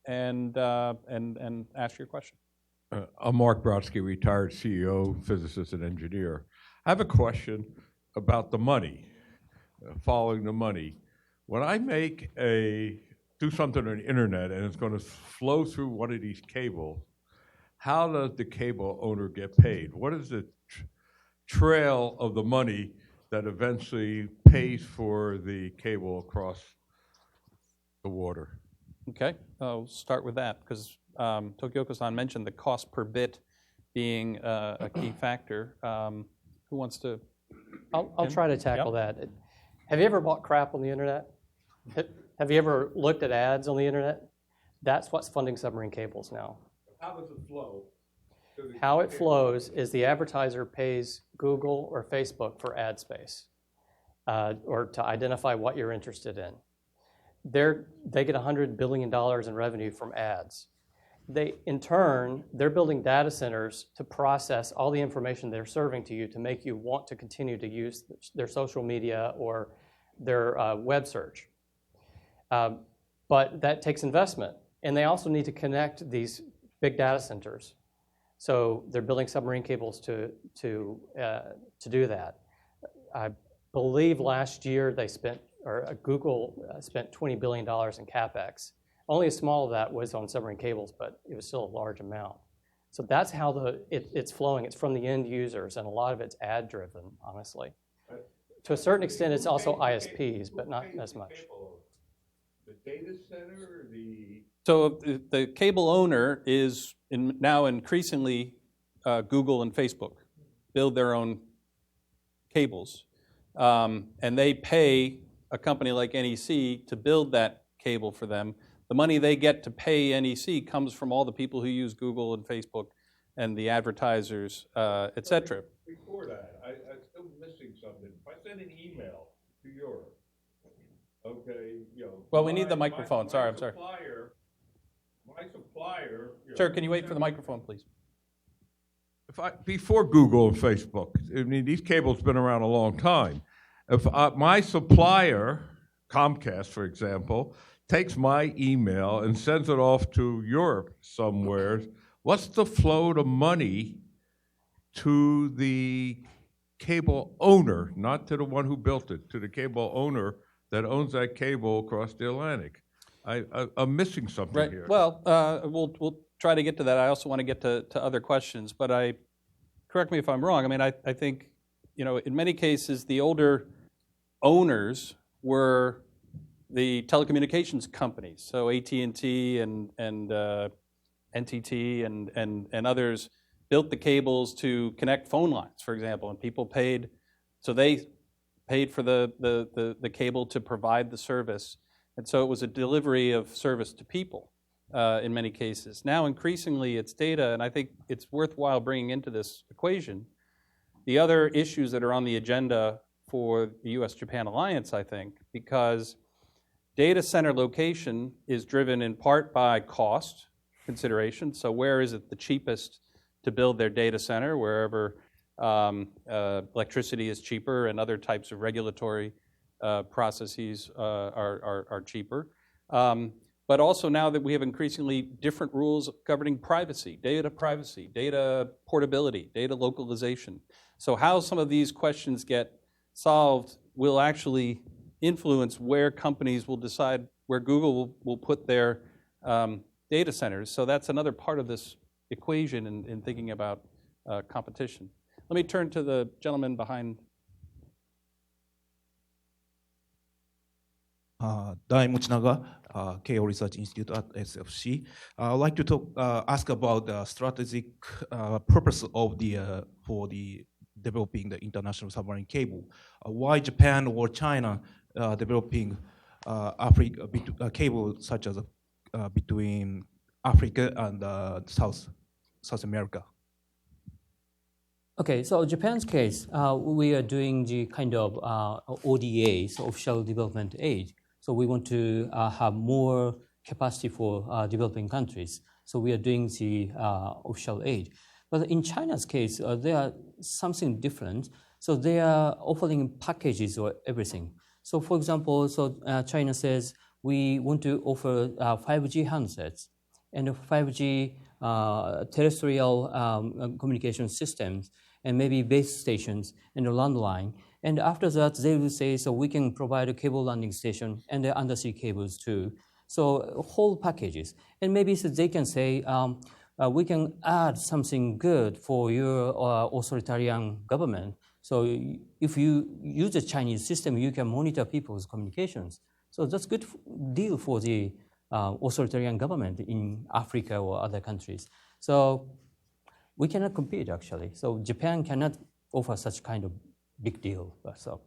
and ask your question. I'm Mark Brodsky, retired CEO, physicist, and engineer. I have a question about the money, following the money. When I do something on the internet and it's going to flow through one of these cables, how does the cable owner get paid? What is the trail of the money that eventually pays for the cable across the water? Okay, I'll start with that, because Tokioka-san mentioned the cost per bit being a key factor. Who wants to? I'll try to tackle that. Have you ever bought crap on the internet? Have you ever looked at ads on the internet? That's what's funding submarine cables now. How does it flow? How it flows is the advertiser pays Google or Facebook for ad space or to identify what you're interested in. they get $100 billion in revenue from ads. In turn, they're building data centers to process all the information they're serving to you to make you want to continue to use their social media or their web search. But that takes investment. And they also need to connect these big data centers. So they're building submarine cables to do that. I believe last year Google spent $20 billion in CapEx. Only a small of that was on submarine cables, but it was still a large amount. So that's how it's flowing. It's from the end users, and a lot of it's ad-driven, honestly. To a certain extent, it's also ISPs, but not as much. The data center, So the cable owner is now increasingly Google and Facebook build their own cables. And they pay a company like NEC to build that cable for them. The money they get to pay NEC comes from all the people who use Google and Facebook and the advertisers, et cetera. Before that, I'm still missing something. If I send an email to Europe, okay, Well, we need the microphone. Sorry, I'm sorry. My supplier. Sir, can you wait for the microphone, please? Before Google and Facebook, I mean, these cables have been around a long time. If my supplier, Comcast, for example, takes my email and sends it off to Europe somewhere, what's the flow of money to the cable owner, not to the one who built it, to the cable owner that owns that cable across the Atlantic? I'm missing something here. Well, we'll try to get to that. I also want to get to other questions, but correct me if I'm wrong. I mean, I think, in many cases, the older owners were the telecommunications companies. So AT&T and NTT and others built the cables to connect phone lines, for example, and people paid. So they paid for the cable to provide the service. And so it was a delivery of service to people in many cases. Now, increasingly, it's data, and I think it's worthwhile bringing into this equation the other issues that are on the agenda for the U.S. Japan alliance, I think, because data center location is driven in part by cost consideration. So where is it the cheapest to build their data center, wherever electricity is cheaper and other types of regulatory processes are cheaper. But also now that we have increasingly different rules governing privacy, data portability, data localization. So how some of these questions get solved will actually influence where companies will decide, where Google will put their data centers. So that's another part of this equation in thinking about competition. Let me turn to the gentleman behind. Dai Muchinaga, KO Research Institute at SFC. I'd like to ask about the strategic purpose of for the developing the international submarine cable. Why Japan or China developing Africa cable such as between Africa and South America? Okay, so Japan's case, we are doing the kind of ODA, so official development aid. So we want to have more capacity for developing countries. So we are doing the official aid. But in China's case, they are something different. So they are offering packages or everything. So for example, China says we want to offer 5G handsets and 5G terrestrial communication systems, and maybe base stations and a landline. And after that, they will say, so we can provide a cable landing station and the undersea cables too. So whole packages. And maybe so they can say, we can add something good for your authoritarian government. So if you use the Chinese system, you can monitor people's communications. So that's good deal for the authoritarian government in Africa or other countries. So we cannot compete, actually. So Japan cannot offer such kind of big deal. So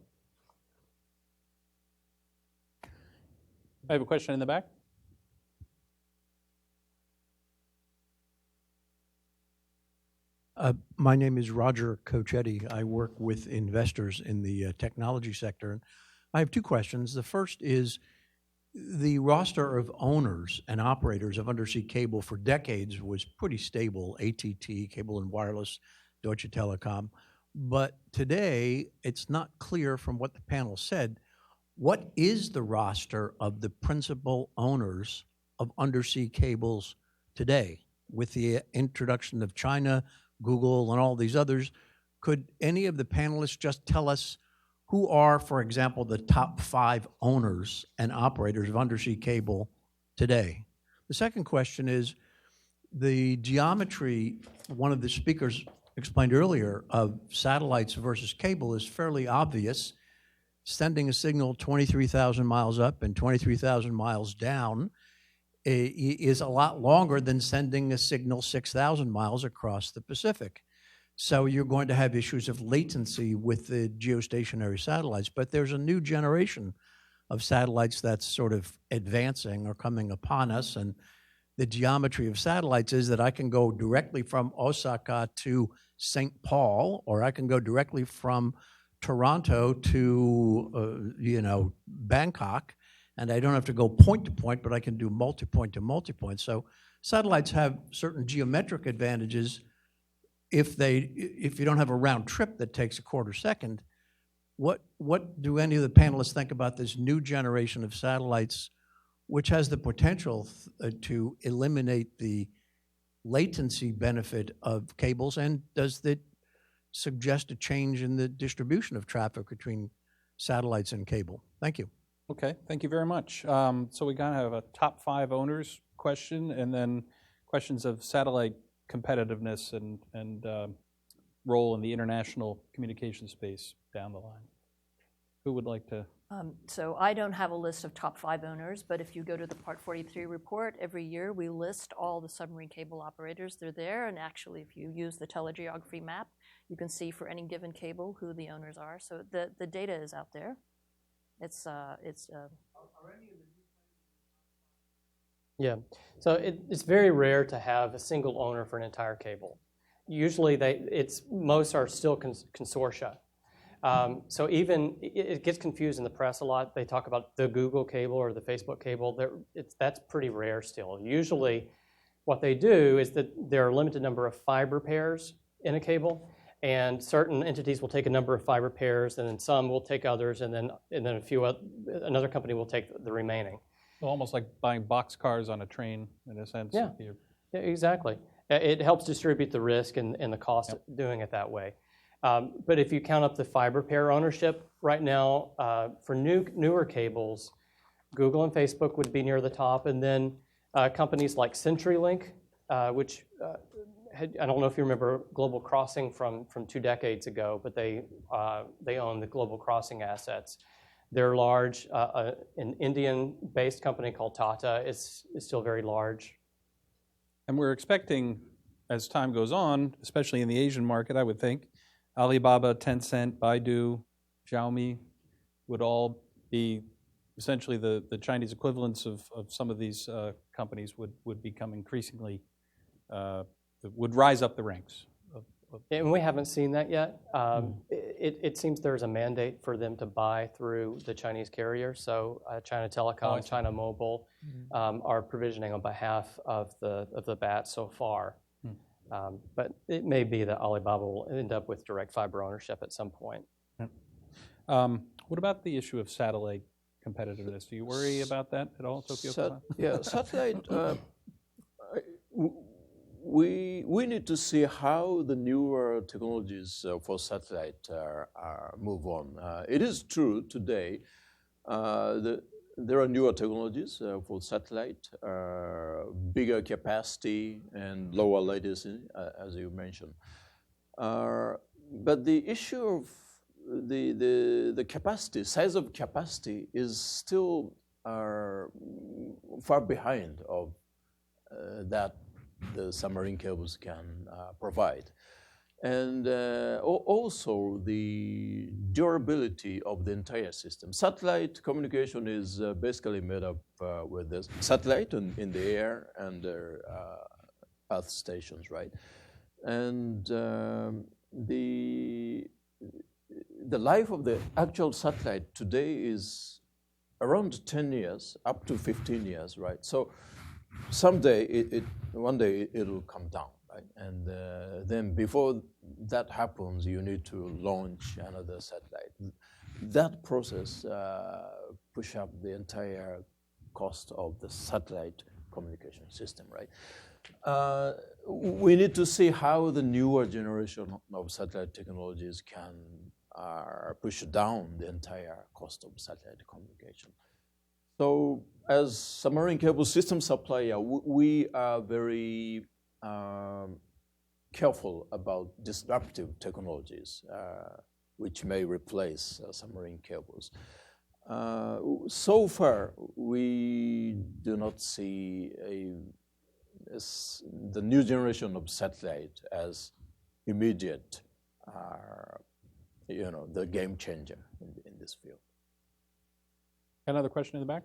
I have a question in the back. My name is Roger Cochetti. I work with investors in the technology sector. I have two questions. The first is, the roster of owners and operators of undersea cable for decades was pretty stable. AT&T, Cable and Wireless, Deutsche Telekom. But today, it's not clear from what the panel said, what is the roster of the principal owners of undersea cables today? With the introduction of China, Google, and all these others, could any of the panelists just tell us who are, for example, the top 5 owners and operators of undersea cable today? The second question is, the geometry, one of the speakers explained earlier, of satellites versus cable is fairly obvious. Sending a signal 23,000 miles up and 23,000 miles down is a lot longer than sending a signal 6,000 miles across the Pacific. So you're going to have issues of latency with the geostationary satellites. But there's a new generation of satellites that's sort of advancing or coming upon us. And the geometry of satellites is that I can go directly from Osaka to St. Paul, or I can go directly from Toronto to, Bangkok. And I don't have to go point to point, but I can do multi-point to multi-point. So satellites have certain geometric advantages. If you don't have a round trip that takes a quarter second, what do any of the panelists think about this new generation of satellites, which has the potential to eliminate the latency benefit of cables, and does it suggest a change in the distribution of traffic between satellites and cable? Thank you. Okay, thank you very much. So we kind of have a top 5 owners question, and then questions of satellite competitiveness and role in the international communication space down the line. Who would like to? So I don't have a list of top 5 owners, but if you go to the Part 43 report, every year we list all the submarine cable operators. They're there, and actually if you use the telegeography map, you can see for any given cable who the owners are. So the data is out there. Yeah, so it's very rare to have a single owner for an entire cable. Usually most are still consortia. So even it gets confused in the press a lot. They talk about the Google cable or the Facebook cable. That's pretty rare still. Usually what they do is that there are a limited number of fiber pairs in a cable, and certain entities will take a number of fiber pairs, and then some will take others, and then another company will take the remaining. Well, almost like buying boxcars on a train, in a sense. Yeah, exactly. It helps distribute the risk and the cost of doing it that way. But if you count up the fiber pair ownership right now, for newer cables, Google and Facebook would be near the top, and then companies like CenturyLink, which I don't know if you remember Global Crossing from 2 decades ago, but they own the Global Crossing assets. They're large. An Indian-based company called Tata is still very large. And we're expecting, as time goes on, especially in the Asian market, I would think, Alibaba, Tencent, Baidu, Xiaomi would all be essentially the Chinese equivalents of some of these companies would become increasingly, would rise up the ranks. And we haven't seen that yet. It seems there's a mandate for them to buy through the Chinese carriers. So China Telecom, China Mobile are provisioning on behalf of the BAT so far. But it may be that Alibaba will end up with direct fiber ownership at some point. What about the issue of satellite competitiveness? Do you worry about that at all, Tokyo? Yeah, satellite. We need to see how the newer technologies for satellite move on. It is true today there are newer technologies for satellite, bigger capacity and lower latency, as you mentioned. But the issue of the capacity, size of capacity, is still far behind of that the submarine cables can provide. And also the durability of the entire system. Satellite communication is basically made up with the satellite in the air and their Earth stations, right? And the life of the actual satellite today is around 10 years, up to 15 years, right? So one day it'll come down, right? And then before that happens, you need to launch another satellite. That process push up the entire cost of the satellite communication system, right? We need to see how the newer generation of satellite technologies can push down the entire cost of satellite communication. So as submarine cable system supplier, we are very careful about disruptive technologies which may replace submarine cables. So far, we do not see the new generation of satellite as immediate, the game changer in this field. Another question in the back?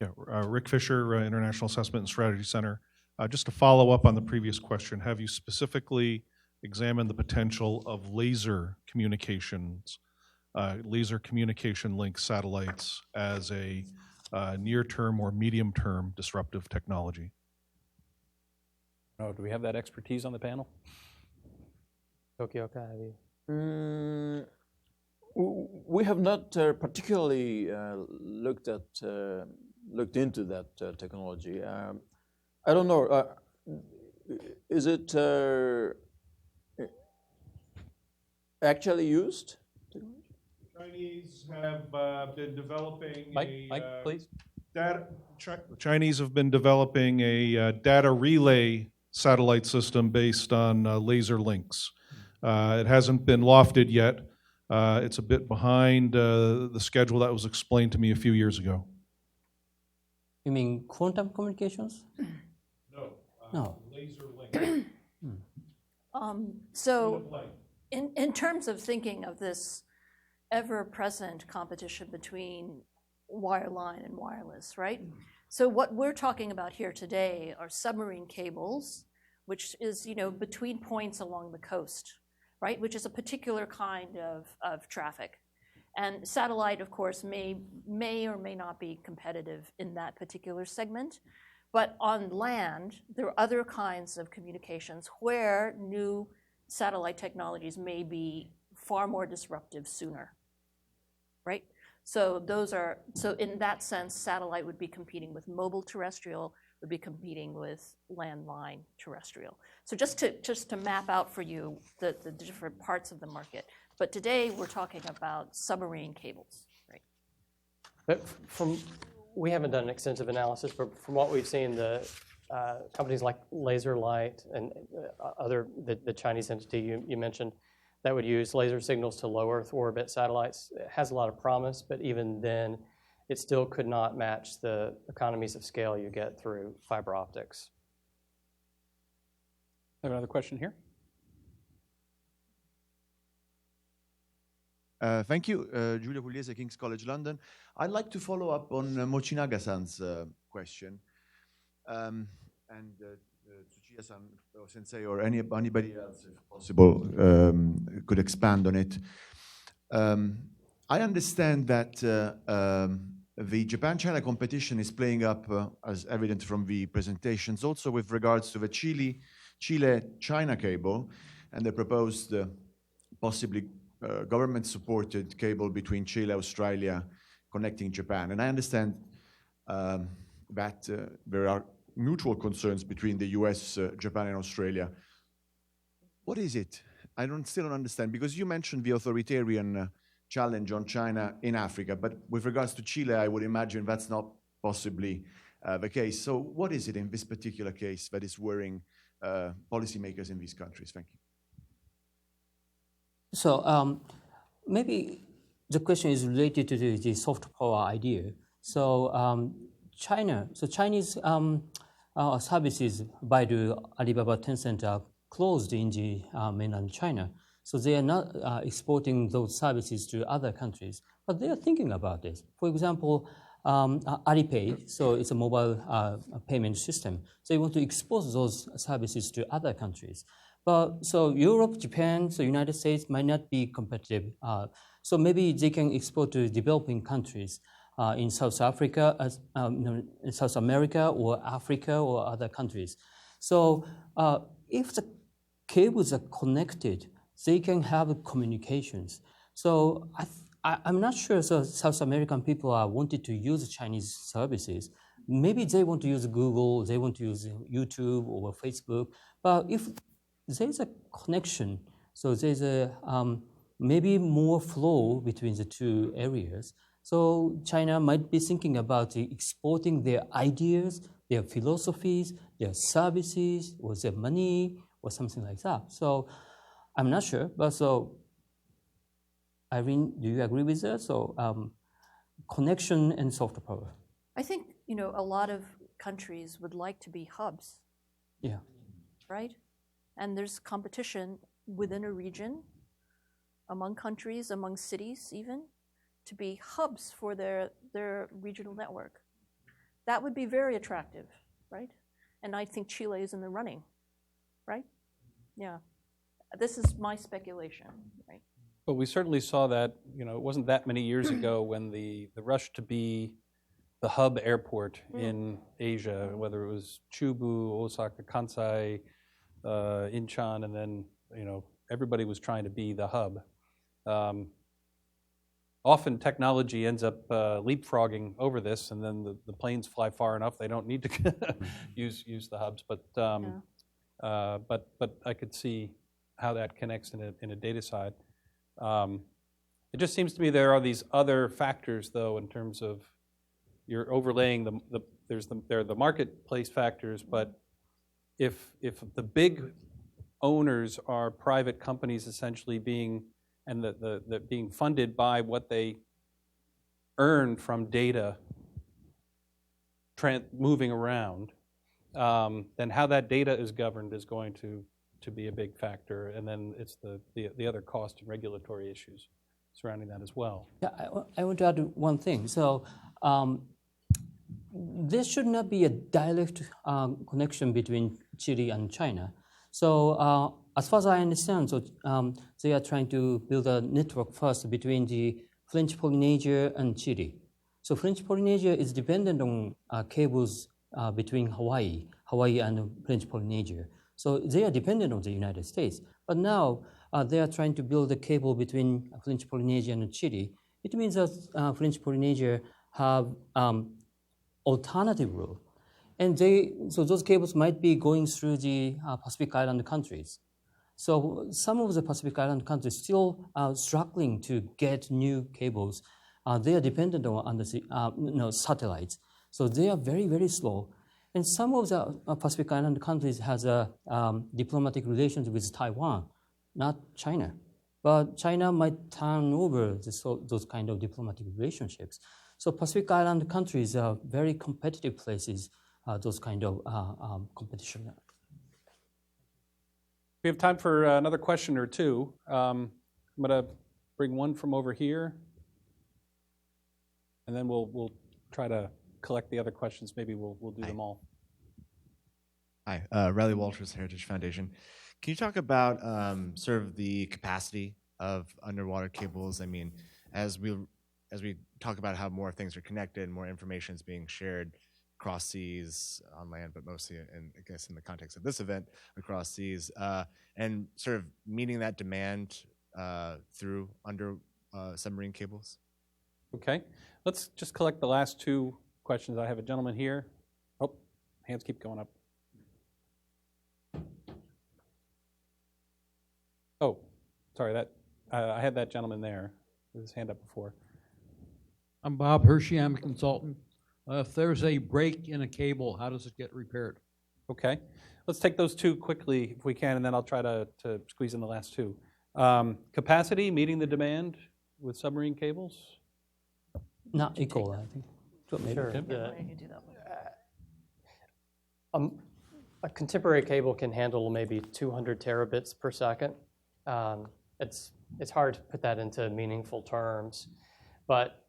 Yeah, Rick Fisher, International Assessment and Strategy Center. Just to follow up on the previous question, have you specifically examined the potential of laser communications, laser communication link satellites as a near-term or medium-term disruptive technology? Oh, do we have that expertise on the panel? Tokyo-ka, have you? We have not particularly looked into that technology. I don't know. Is it actually used? Chinese have been developing Mike, please. Chinese have been developing a data relay satellite system based on laser links. It hasn't been lofted yet. It's a bit behind the schedule that was explained to me a few years ago. You mean quantum communications? No. Laser link. So in terms of thinking of this ever-present competition between wireline and wireless, right? So what we're talking about here today are submarine cables, which is, between points along the coast, right? Which is a particular kind of traffic. And satellite, of course, may or may not be competitive in that particular segment. But on land, there are other kinds of communications where new satellite technologies may be far more disruptive sooner, right? So in that sense, satellite would be competing with mobile terrestrial, would be competing with landline terrestrial. So just to map out for you the different parts of the market. But today we're talking about submarine cables, right? But we haven't done an extensive analysis, but from what we've seen, the companies like LaserLight and the Chinese entity you mentioned that would use laser signals to low Earth orbit satellites, it has a lot of promise, but even then, it still could not match the economies of scale you get through fiber optics. I have another question here. Thank you, Giulio Pugliese, King's College London. I'd like to follow up on Mochinaga-san's question, and Tsuchiya-san or Sensei or anybody else, if possible, could expand on it. I understand that the Japan-China competition is playing up, as evident from the presentations, also with regards to the Chile-China cable and the proposed possibly government-supported cable between Chile, Australia, connecting Japan. And I understand that there are mutual concerns between the U.S., Japan, and Australia. What is it? I still don't understand, because you mentioned the authoritarian challenge on China in Africa, but with regards to Chile, I would imagine that's not possibly the case. So what is it in this particular case that is worrying policymakers in these countries? Thank you. So maybe the question is related to the soft power idea. So Chinese services, Baidu, Alibaba, Tencent are closed in the mainland China. So they are not exporting those services to other countries, but they are thinking about this. For example, Alipay, so it's a mobile payment system. So they want to expose those services to other countries. But so Europe, Japan, so United States might not be competitive So maybe they can export to developing countries in South Africa, in South America, or Africa, or other countries. So if the cables are connected, they can have communications. So I'm not sure South American people are wanted to use Chinese services. Maybe they want to use Google, they want to use YouTube or Facebook. But if there's a connection, so there's a maybe more flow between the two areas. So China might be thinking about exporting their ideas, their philosophies, their services, or their money, or something like that. So I'm not sure, but so Irene, do you agree with that? So connection and soft power. I think, a lot of countries would like to be hubs. Yeah. Right? And there's competition within a region, among countries, among cities even, to be hubs for their regional network. That would be very attractive, right? And I think Chile is in the running, right? Yeah. This is my speculation, right? But we certainly saw that, it wasn't that many years ago when the rush to be the hub airport in Asia, whether it was Chubu, Osaka, Kansai, Incheon, and then, everybody was trying to be the hub. Often technology ends up leapfrogging over this, and then the planes fly far enough they don't need to use the hubs. But I could see how that connects in a data side. It just seems to me there are these other factors, though, in terms of you're overlaying there are the marketplace factors, but if the big owners are private companies essentially being being funded by what they earn from data moving around, then how that data is governed is going to be a big factor, and then it's the other cost and regulatory issues surrounding that as well. Yeah, I want to add one thing. So there should not be a direct connection between Chile and China. So as far as I understand, so they are trying to build a network first between the French Polynesia and Chile. So French Polynesia is dependent on cables between Hawaii and French Polynesia. So they are dependent on the United States. But now they are trying to build a cable between French Polynesia and Chile. It means that French Polynesia have alternative route. And so those cables might be going through the Pacific Island countries. So some of the Pacific Island countries still are struggling to get new cables. They are dependent on undersea, satellites. So they are very, very slow. And some of the Pacific Island countries has diplomatic relations with Taiwan, not China. But China might turn over those kind of diplomatic relationships. So Pacific Island countries are very competitive places, those kind of competition. We have time for another question or two. I'm going to bring one from over here, and then we'll try to collect the other questions. Maybe we'll do them all. Hi, Riley Walters, Heritage Foundation. Can you talk about sort of the capacity of underwater cables? I mean, as we talk about how more things are connected, more information is being shared across seas, on land, but mostly, I guess, in the context of this event, across seas, and sort of meeting that demand through submarine cables? Okay, let's just collect the last two questions. I have a gentleman here. Oh, hands keep going up. Oh, sorry, I had that gentleman there with his hand up before. I'm Bob Hershey, I'm a consultant. If there's a break in a cable, how does it get repaired? Okay, let's take those two quickly if we can, and then I'll try to squeeze in the last two. Capacity, meeting the demand with submarine cables? Not equal, I think. Sure. Yeah. A contemporary cable can handle maybe 200 terabits per second. It's hard to put that into meaningful terms, but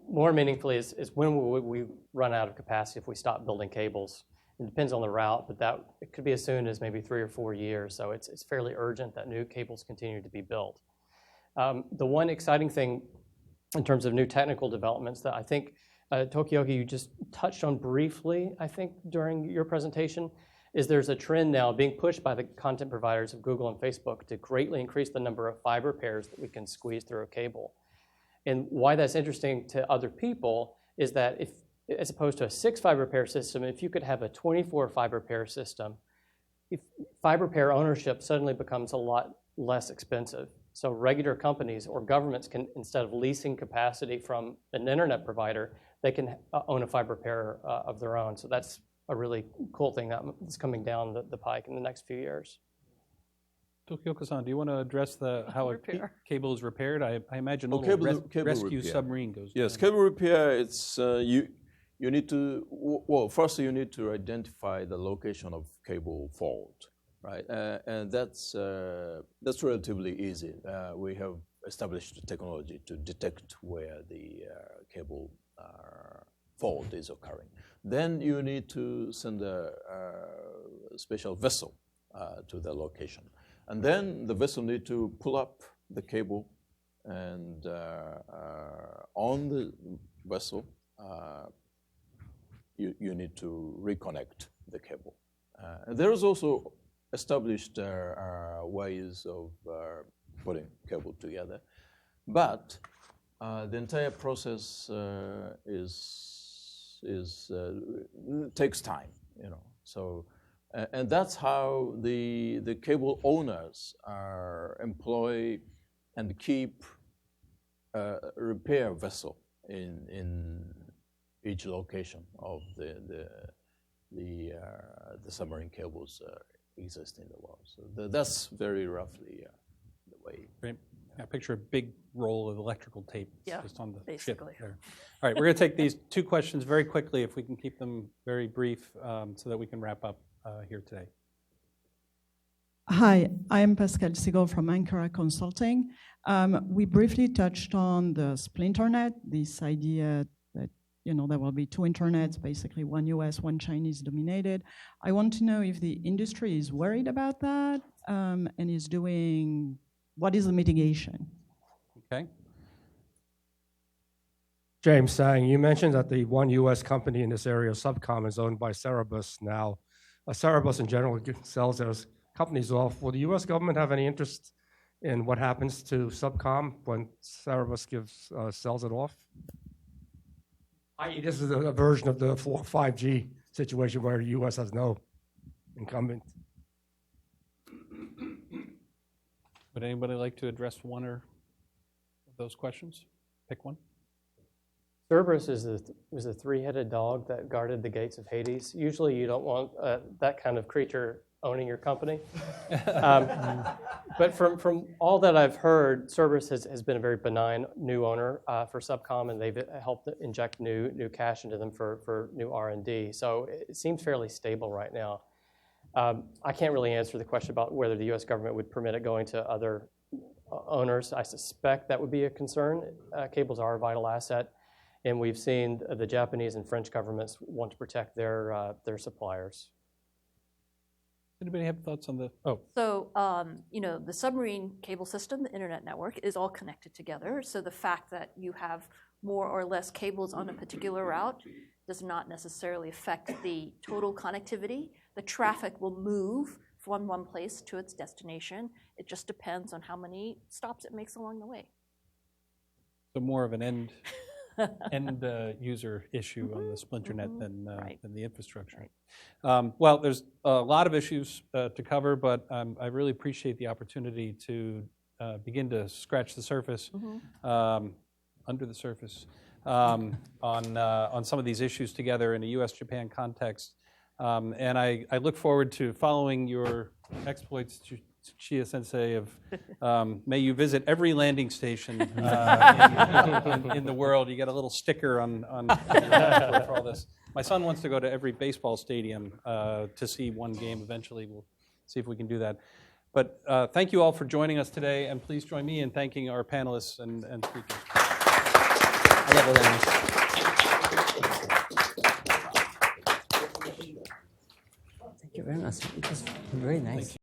more meaningfully is when will we run out of capacity if we stop building cables? It depends on the route, but it could be as soon as maybe 3 or 4 years. So it's fairly urgent that new cables continue to be built. The one exciting thing in terms of new technical developments that I think, Tokioki, you just touched on briefly, I think, during your presentation, is there's a trend now being pushed by the content providers of Google and Facebook to greatly increase the number of fiber pairs that we can squeeze through a cable. And why that's interesting to other people is that if, as opposed to a 6 fiber pair system, if you could have a 24 fiber pair system, if fiber pair ownership suddenly becomes a lot less expensive. So regular companies or governments can, instead of leasing capacity from an internet provider, they can own a fiber pair of their own. So that's a really cool thing that's coming down the pike in the next few years. Tokioka-san, do you want to address how a cable is repaired? I imagine a little cable rescue repair. submarine goes Yes, down. cable repair, it's, you need to, well, first you need to identify the location of cable fault, right? And that's relatively easy. We have established technology to detect where the cable fault is occurring. Then you need to send a special vessel to the location. And then the vessel need to pull up the cable, and on the vessel, you need to reconnect the cable. And there is also established ways of putting cable together, but the entire process takes time, you know. So, and that's how the cable owners employ and keep a repair vessel in each location of the submarine cables exist in the world. So that's very roughly the way. Great. I picture a big roll of electrical tape just on the basically. ship there. All right, we're going to take these 2 questions very quickly, if we can keep them very brief, so that we can wrap up here today. Hi, I'm Pascal Siegel from Ankara Consulting. We briefly touched on the splinternet, this idea that there will be 2 internets, basically one US, one Chinese dominated. I want to know if the industry is worried about that and is doing, what is the mitigation? Okay. James Sang, you mentioned that the one US company in this area, Subcom, is owned by Cerebus now. Cerebus in general sells those companies off. Will the US government have any interest in what happens to Subcom when Cerebus sells it off? I.e., this is a version of the 5G situation where the US has no incumbent. Would anybody like to address one or of those questions? Pick one. Cerberus was a 3-headed dog that guarded the gates of Hades. Usually you don't want that kind of creature owning your company. But from all that I've heard, Cerberus has been a very benign new owner for Subcom, and they've helped inject new cash into them for new R&D. So it seems fairly stable right now. I can't really answer the question about whether the US government would permit it going to other owners. I suspect that would be a concern. Cables are a vital asset, and we've seen the Japanese and French governments want to protect their suppliers. Anybody have thoughts on the? So, the submarine cable system, the internet network, is all connected together. So the fact that you have more or less cables on a particular route does not necessarily affect the total connectivity. The traffic will move from one place to its destination. It just depends on how many stops it makes along the way. So more of an end user issue on the splinternet than the infrastructure. Well, there's a lot of issues to cover, but I really appreciate the opportunity to begin to scratch the surface, under the surface, on some of these issues together in a U.S. Japan context. And I look forward to following your exploits, Chia Sensei, of may you visit every landing station in the world. You get a little sticker on for all this. My son wants to go to every baseball stadium to see one game eventually. We'll see if we can do that. But thank you all for joining us today, and please join me in thanking our panelists and speakers. Thank you very much. It was very nice.